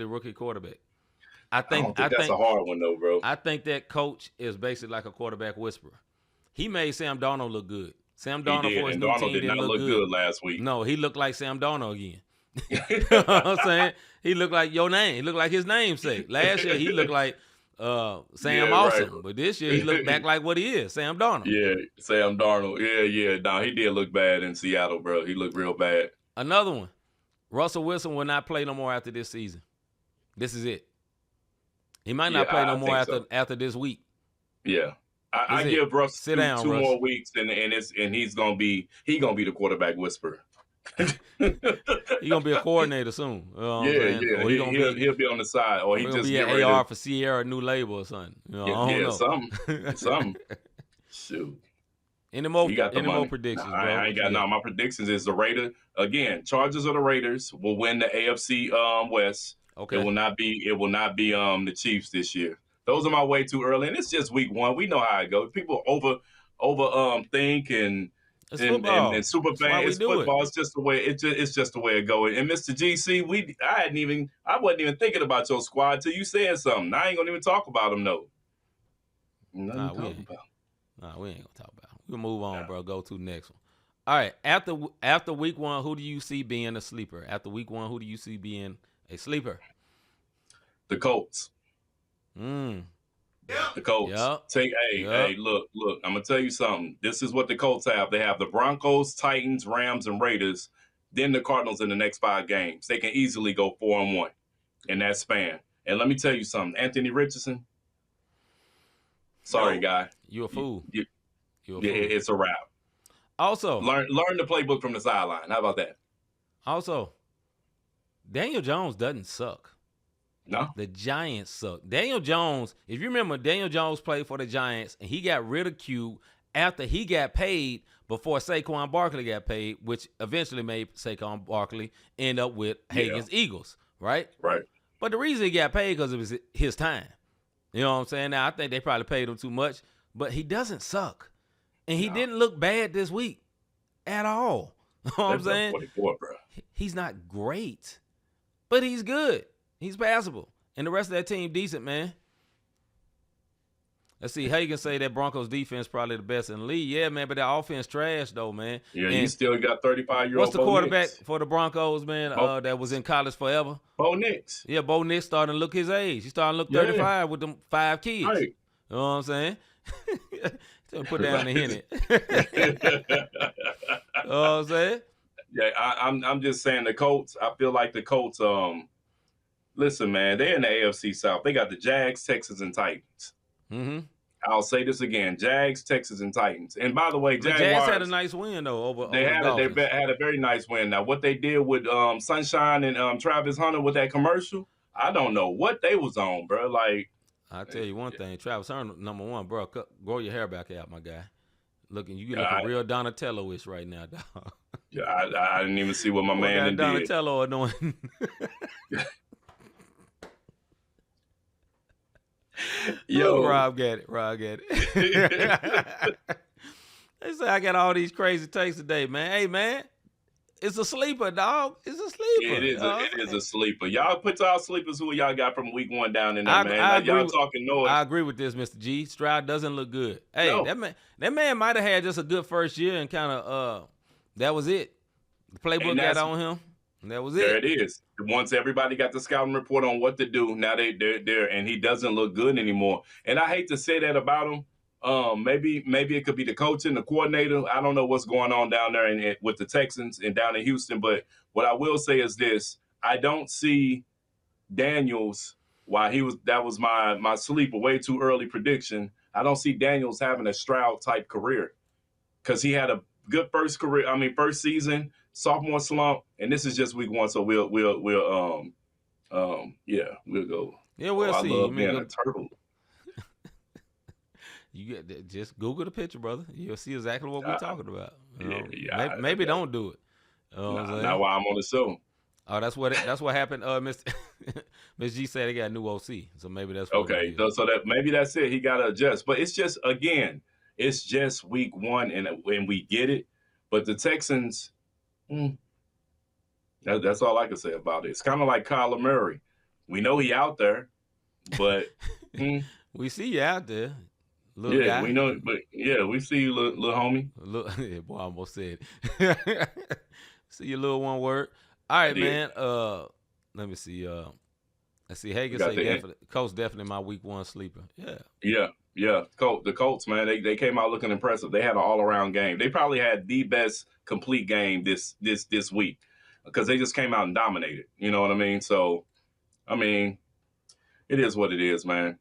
rookie quarterback. I think that's a hard one though, bro. I think that coach is basically like a quarterback whisperer. He made Sam Darnold look good. Sam Darnold for his new team didn't look good last week. No, he looked like Sam Darnold again. You know what I'm saying? He looked like your name. He looked like his namesake. Last year he looked like Sam Awesome. Right. But this year he looked back like what he is, Sam Darnold. Yeah, Sam Darnold. Yeah. No, he did look bad in Seattle, bro. He looked real bad. Another one. Russell Wilson will not play no more after this season. This is it. He might not play no more after this week. Yeah. I give Russ two more weeks and he's gonna be the quarterback whisperer. He's gonna be a coordinator soon. Or he'll be on the side, or he just be an AR for Sierra new label or something. I don't know. something. Shoot. Any more predictions? Nah, I ain't got my predictions is the Raiders again. Chargers or the Raiders will win the AFC West. Okay. It will not be the Chiefs this year. Those are my way too early, and it's just week one. We know how it goes. People over think and super fan. It's football. It's just the way it's just the way it goes. And Mr. GC, I wasn't even thinking about your squad till you said something. I ain't gonna even talk about them though. We ain't gonna talk about them. We'll move on, bro. Go to the next one. All right. After week one, who do you see being a sleeper? After week one, who do you see being a sleeper? The Colts. The Colts. Hey, look, I'm going to tell you something. This is what the Colts have. They have the Broncos, Titans, Rams, and Raiders, then the Cardinals in the next 5 games. They can easily go 4-1 in that span. And let me tell you something. Anthony Richardson, sorry, guy. You're a fool. You're a fool. It's a wrap. Also, learn the playbook from the sideline. How about that? Also, Daniel Jones doesn't suck. No. The Giants suck. Daniel Jones, if you remember, Daniel Jones played for the Giants, and he got ridiculed after he got paid before Saquon Barkley got paid, which eventually made Saquon Barkley end up with Hagen's Eagles, right? Right. But the reason he got paid because it was his time. You know what I'm saying? Now, I think they probably paid him too much, but he doesn't suck. And he didn't look bad this week at all. You know what I'm saying? 44, bro. He's not great, but he's good. He's passable. And the rest of that team decent, man. Let's see. Hagen say that Broncos defense probably the best in the league. Yeah, man, but that offense trash, though, man. Yeah, and you still got 35-year-old what's the Bo quarterback Nix. for the Broncos, man, that was in college forever? Bo Nix. Yeah, Bo Nix starting to look his age. He's starting to look 35 with them 5 kids. Right. You know what I'm saying? Put down the Henny. You know what I'm saying? Yeah, I'm just saying the Colts, I feel like the Colts, listen, man, they're in the AFC South. They got the Jags, Texans, and Titans. Mm-hmm. I'll say this again: Jags, Texans, and Titans. And by the way, The Jags had a nice win though over they had a very nice win. Now, what they did with Sunshine and Travis Hunter with that commercial, I don't know what they was on, bro. Like, I'll tell you one thing, Travis Hunter, number one, bro. Grow your hair back out, my guy. You looking real Donatello-ish right now, dog. Yeah, I didn't even see what my man did. Donatello doing. Yo, Rob got it. They say I got all these crazy takes today, man. Hey, man, it's a sleeper, dog. It's a sleeper. It is a sleeper. Y'all put y'all sleepers who y'all got from week 1 down in there, man. Y'all talking noise. I agree with this, Mr. G. Stroud doesn't look good. Hey, no. that man might have had just a good first year and kind of that was it. The playbook got on him. And that was it. There it is. Once everybody got the scouting report on what to do, now they're there, and he doesn't look good anymore. And I hate to say that about him. Maybe it could be the coaching, the coordinator. I don't know what's going on down there with the Texans and down in Houston. But what I will say is this: I don't see Daniels. That was my sleeper, way too early prediction. I don't see Daniels having a Stroud type career because he had a good first season. Sophomore slump, and this is just week 1, so we'll go. Yeah, we'll see. I love being a turtle. You just Google the picture, brother. You'll see exactly what we're talking about. Maybe don't do it. Not while I'm on the show. Oh, that's what happened. Miss G said he got a new OC, so maybe that's what okay. So that maybe that's it. He got to adjust, but it's just week 1, and we get it. But the Texans. That's all I can say about it. It's kind of like Kyler Murray. We know he out there, but we see you out there, little guy. We know, but we see you, little homie. Boy, I almost said it. See you, little one word. All right, man. Let me see. Let's see. Hagen say Colts definitely my week 1 sleeper. Yeah. The Colts, man, they came out looking impressive. They had an all-around game. They probably had the best complete game this week because they just came out and dominated. You know what I mean? So, I mean, it is what it is, man.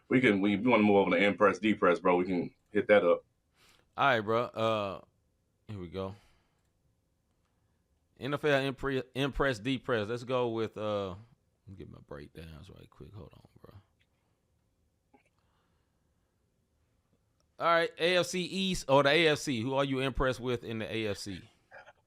If you want to move over to impress, depress, bro, we can hit that up. All right, bro. Here we go. NFL impress, depress. Let's go with let me get my breakdowns right quick. Hold on, bro. All right, AFC East or the AFC. Who are you impressed with in the AFC?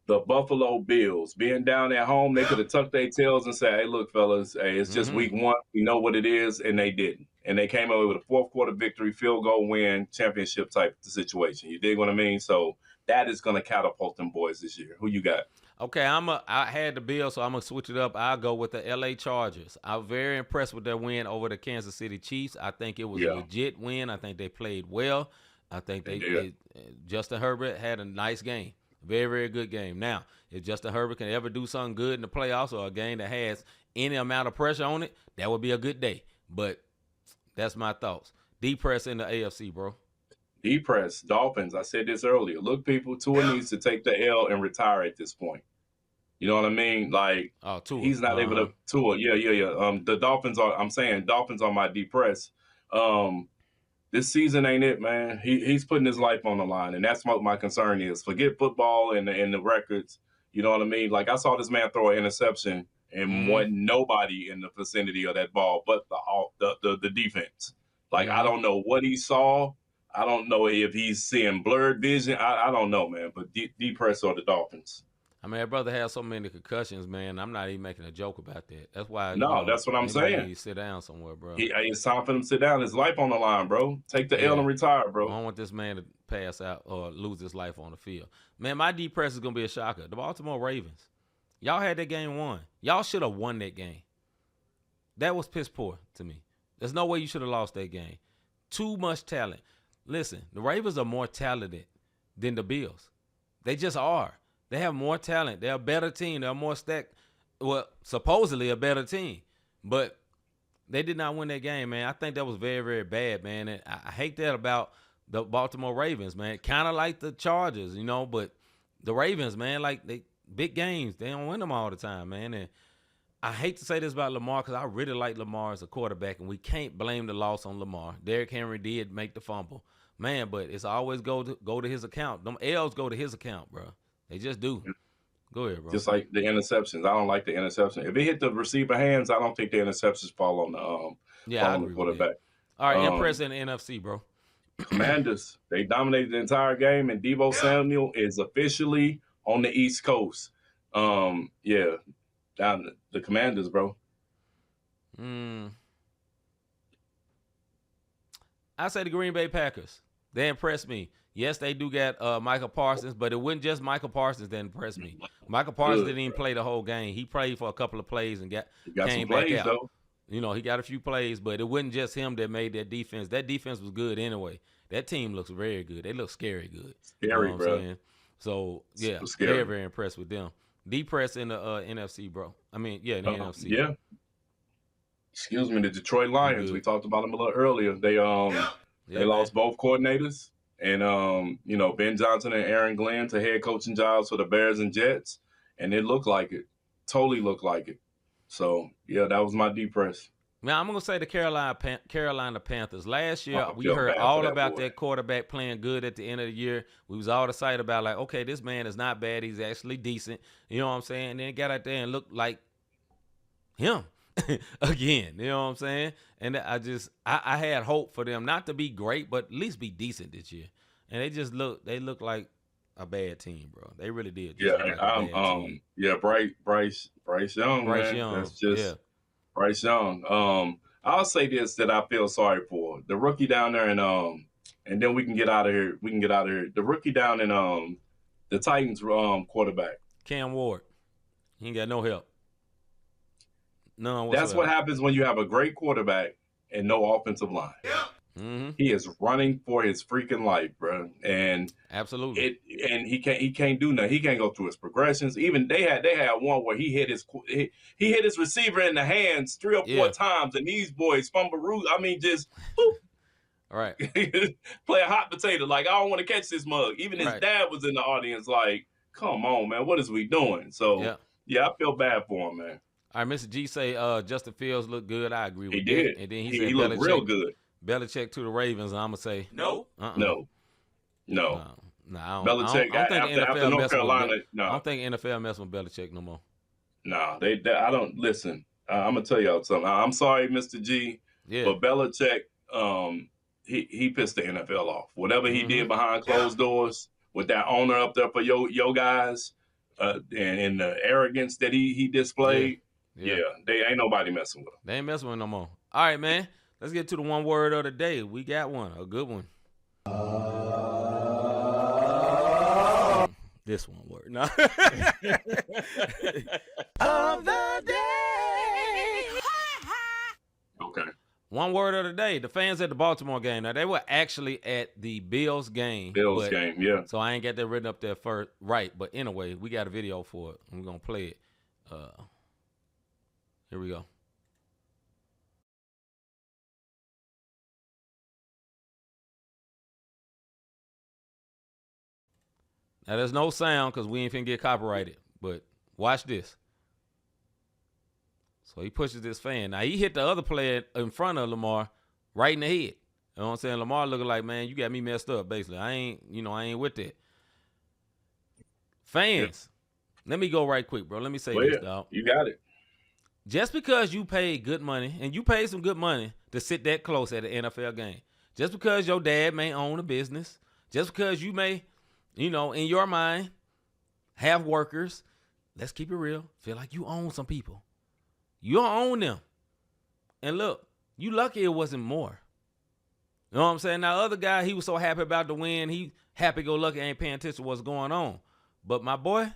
The Buffalo Bills. Being down at home, they could have tucked their tails and said, hey, look, fellas, it's just week 1. We know what it is, and they didn't. And they came away with a fourth quarter victory, field goal win, championship type situation. You dig what I mean? So that is going to catapult them boys this year. Who you got? Okay, I had the Bills, so I'm going to switch it up. I'll go with the L.A. Chargers. I'm very impressed with their win over the Kansas City Chiefs. I think it was a legit win. I think they played well. I think they Justin Herbert had a nice game. Very, very good game. Now, if Justin Herbert can ever do something good in the playoffs or a game that has any amount of pressure on it, that would be a good day. But that's my thoughts. Depress in the AFC, bro. Depress, Dolphins. I said this earlier. Look, people, Tua needs to take the L and retire at this point. You know what I mean? Like, Tua. He's not able to Tua. Yeah. The Dolphins are my depress. This season ain't it, man. He's putting his life on the line, and that's what my concern is. Forget football and the records. You know what I mean? Like, I saw this man throw an interception and wasn't nobody in the vicinity of that ball but the defense. Like, I don't know what he saw. I don't know if he's seeing blurred vision. I don't know, man. But depressed on the Dolphins. I mean, that brother has so many concussions, man. I'm not even making a joke about that. That's why. No, that's what I'm saying. Need to sit down somewhere, bro. It's time for him to sit down. His life on the line, bro. Take the L and retire, bro. I don't want this man to pass out or lose his life on the field. Man, my depress is gonna be a shocker. The Baltimore Ravens. Y'all had that game won. Y'all should have won that game. That was piss poor to me. There's no way you should have lost that game. Too much talent. Listen, the Ravens are more talented than the Bills. They just are. They have more talent. They're a better team. They're more stacked. Well, supposedly a better team. But they did not win that game, man. I think that was very, very bad, man. And I hate that about the Baltimore Ravens, man. Kind of like the Chargers, you know, but the Ravens, man, like they big games. They don't win them all the time, man. And I hate to say this about Lamar because I really like Lamar as a quarterback, and we can't blame the loss on Lamar. Derrick Henry did make the fumble. Man, but it's always go to his account. Them L's go to his account, bro. They just do. Go ahead, bro. Just like the interceptions. I don't like the interception. If it hit the receiver hands, I don't think the interceptions fall on the quarterback. All right, impress in the NFC, bro. Commanders, they dominated the entire game, and Deebo Samuel is officially on the East Coast. Yeah, down the Commanders, bro. I say the Green Bay Packers. They impressed me. Yes, they do got Michael Parsons, but it wasn't just Michael Parsons that impressed me. Michael Parsons didn't even play the whole game. He played for a couple of plays and came back out. Though. You know, he got a few plays, but it wasn't just him that made that defense. That defense was good anyway. That team looks very good. They look scary good. Scary, you know bro. Saying? So, yeah, very, very impressed with them. Depressed in the NFC, bro. I mean, yeah, in the NFC. Yeah. Excuse me, the Detroit Lions. We talked about them a little earlier. They lost both coordinators. And, you know, Ben Johnson and Aaron Glenn to head coaching jobs for the Bears and Jets. And it looked like it. Totally looked like it. So, yeah, that was my depress. Now, I'm going to say the Carolina Panthers. Last year, we heard all about that quarterback playing good at the end of the year. We was all excited about, like, okay, this man is not bad. He's actually decent. You know what I'm saying? And then got out there and looked like him again. You know what I'm saying? And I had hope for them not to be great, but at least be decent this year. And they look like a bad team, bro. They really did. Bryce Young. Bryce man. Young. That's just Bryce Young. I'll say this that I feel sorry for. The rookie down there and then we can get out of here. The rookie down in the Titans quarterback. Cam Ward. He ain't got no help. None That's what happens when you have a great quarterback and no offensive line. Mm-hmm. He is running for his freaking life, bro. And absolutely. He can't do nothing. He can't go through his progressions. Even they had one where he hit his receiver in the hands 3 or 4 times, and these boys fumble. I mean, just whoop. All right. Play a hot potato. Like, I don't want to catch this mug. Even his dad was in the audience. Like, come on, man. What is we doing? So yeah, I feel bad for him, man. All right, Mr. G say Justin Fields looked good. I agree with he did. And then he said looked real good. Belichick to the Ravens, and I'm gonna say no. No. Belichick after North Carolina. No, I don't think NFL mess with Belichick no more. No, I don't listen. I'm gonna tell y'all something. I'm sorry, Mr. G, but Belichick, he pissed the NFL off. Whatever he did behind closed doors with that owner up there for yo guys, and the arrogance that he displayed. Yeah, they ain't nobody messing with him. They ain't messing with him no more. All right, man. Let's get to the one word of the day. We got one, a good one. This one word. No. Of the day. Okay. One word of the day. The fans at the Baltimore game. Now, they were actually at the Bills game. Yeah. So I ain't got that written up there first. Right. But anyway, we got a video for it. We're going to play it. Here we go. Now, there's no sound because we ain't finna get copyrighted, but watch this. So he pushes this fan. Now, he hit the other player in front of Lamar right in the head. You know what I'm saying? Lamar looking like, man, you got me messed up, basically. I ain't with that. Fans, let me go right quick, bro. Let me say this, dog. You got it. just because you paid good money, and you paid some good money to sit that close at an NFL game, just because your dad may own a business, just because you may, in your mind, have workers, let's keep it real, feel like you own some people. You don't own them. And look, you lucky it wasn't more. You know what I'm saying? Now, other guy, he was so happy about the win, he happy-go-lucky, ain't paying attention to what's going on. But my boy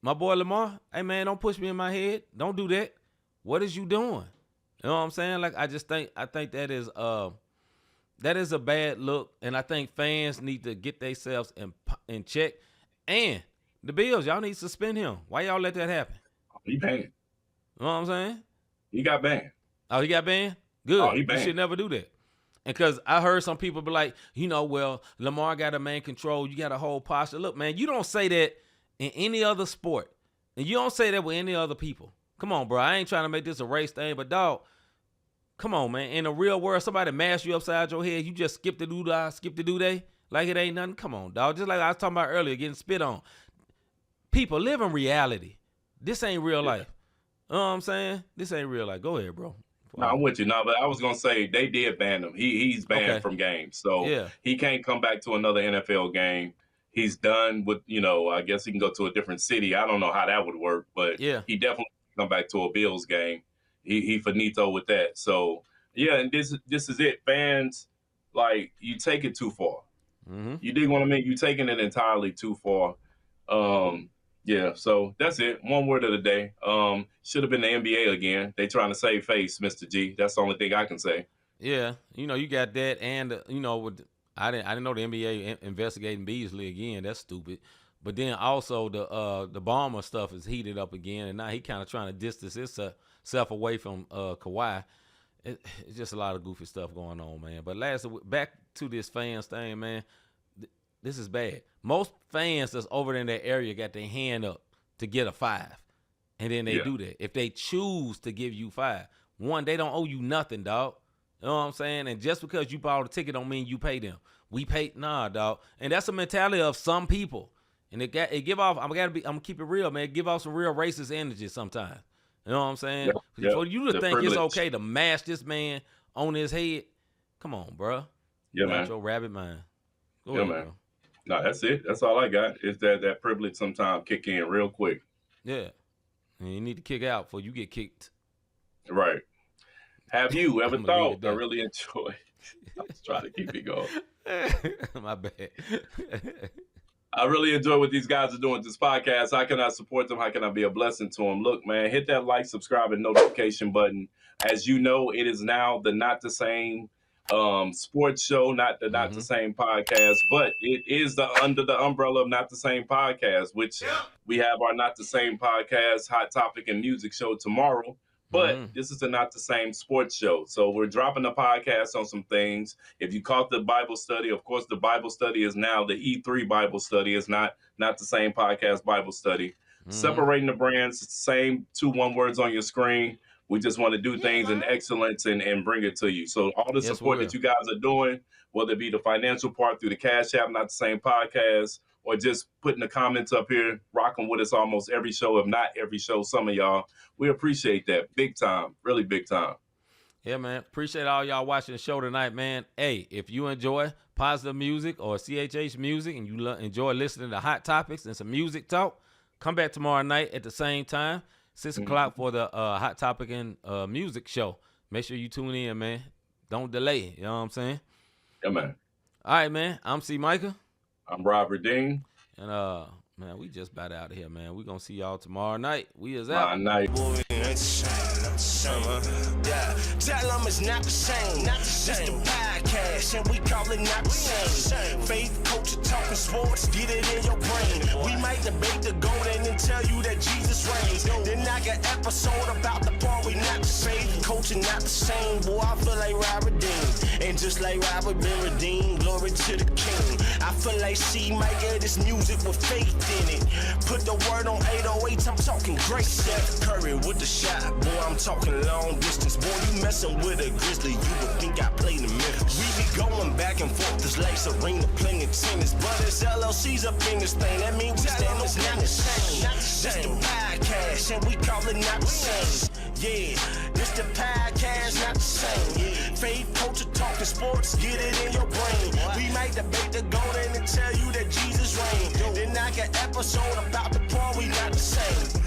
Lamar, hey, man, don't push me in my head. Don't do that. What is you doing? You know what I'm saying? Like, I think that is a bad look, and I think fans need to get themselves in check. And the Bills, y'all need to suspend him. Why y'all let that happen? He banned. You know what I'm saying? He got banned. Oh, he got banned? Good. Oh, he banned. You should never do that. And because I heard some people be like, well, Lamar got a man control. You got a whole posture. Look, man, you don't say that in any other sport. And you don't say that with any other people. Come on, bro. I ain't trying to make this a race thing, but dog, come on, man. In the real world, somebody mash you upside your head. You just skip the doo-day like it ain't nothing. Come on, dog. Just like I was talking about earlier, getting spit on. People, live in reality. This ain't real life. You know what I'm saying? This ain't real life. Go ahead, bro. No, I'm with you. No, but I was going to say they did ban him. He's banned from games. So he can't come back to another NFL game. He's done with, I guess he can go to a different city. I don't know how that would work, but he definitely can come back to a Bills game. He finito with that. So, yeah, and this is it. Fans, like, you take it too far. Mm-hmm. You dig what I mean? You're taking it entirely too far. Yeah, so that's it. One word of the day. Should have been the NBA again. They trying to save face, Mr. G. That's the only thing I can say. Yeah, you got that, and I didn't know the NBA investigating Beasley again. That's stupid. But then also the Ballmer stuff is heated up again, and now he kind of trying to distance himself away from Kawhi. It's just a lot of goofy stuff going on, man. But back to this fans thing, man. This is bad. Most fans that's over in that area got their hand up to get a 5, and then they do that. If they choose to give you 5, one, they don't owe you nothing, dog. You know what I'm saying? And just because you bought a ticket don't mean you pay them. We pay, nah, dog. And that's the mentality of some people. And it give off. I'm gonna keep it real, man. Give off some real racist energy sometimes. You know what I'm saying? Yep. For you to think it's okay to mash this man on his head, come on, bro. Yeah, man. Your rabbit mind. Go ahead, man. Bro. No, that's it. That's all I got. Is that privilege sometimes kick in real quick. Yeah. And you need to kick out before you get kicked. Right. Have you ever thought I really enjoy? I was trying to keep it going. My bad. I really enjoy what these guys are doing with this podcast. How can I support them? How can I be a blessing to them? Look, man, hit that like, subscribe, and notification button. As you know, it is now the Not the Same sports show, not the same podcast, but it is under the umbrella of Not the Same podcast, which we have our Not the Same podcast, Hot Topic and Music show tomorrow. But this is a Not the Same sports show. So we're dropping a podcast on some things. If you caught the Bible study, of course, the Bible study is now the E3 Bible study. It's not the same podcast Bible study. Separating the brands, same 2 1 words on your screen. We just want to do things in excellence and bring it to you. So all the support that you guys are doing, whether it be the financial part through the Cash App, Not the Same podcast, or just putting the comments up here, rocking with us almost every show, if not every show, some of y'all. We appreciate that big time, really big time. Yeah, man. Appreciate all y'all watching the show tonight, man. Hey, if you enjoy positive music or CHH music and you enjoy listening to hot topics and some music talk, come back tomorrow night at the same time, 6 o'clock for the hot topic and music show. Make sure you tune in, man. Don't delay. You know what I'm saying? Yeah, man. All right, man. I'm C. Micah. I'm Robert Dean. And, man, we just about out of here, man. We going to see y'all tomorrow night. We is out. Night. Yeah, tell them it's not the same. This the podcast, and we call it Not the Same. Faith, culture, talking sports, get it in your brain. We might debate the golden and tell you that Jesus reigns. Then I got episode about the part we not the same. Culture not the same. Boy, I feel like Robert Dean, and just like Robert been redeemed, glory to the King. I feel like C might get this music with faith in it. Put the word on 808. I'm talking great. Steph Curry with the shot. Boy, I'm talking long distance. Boy, you messing with a Grizzly, you would think I played in Memphis. We be going back and forth this Lace Arena playing tennis. But it's LLC's up in this thing. That means we stand up not the same. This the podcast, and we call it Not the Same. Yeah, this the podcast, not the same. Faith, culture, talking sports, get it in your brain. We might debate the golden and tell you that Jesus reigned. Then knock an episode about the part we not the same.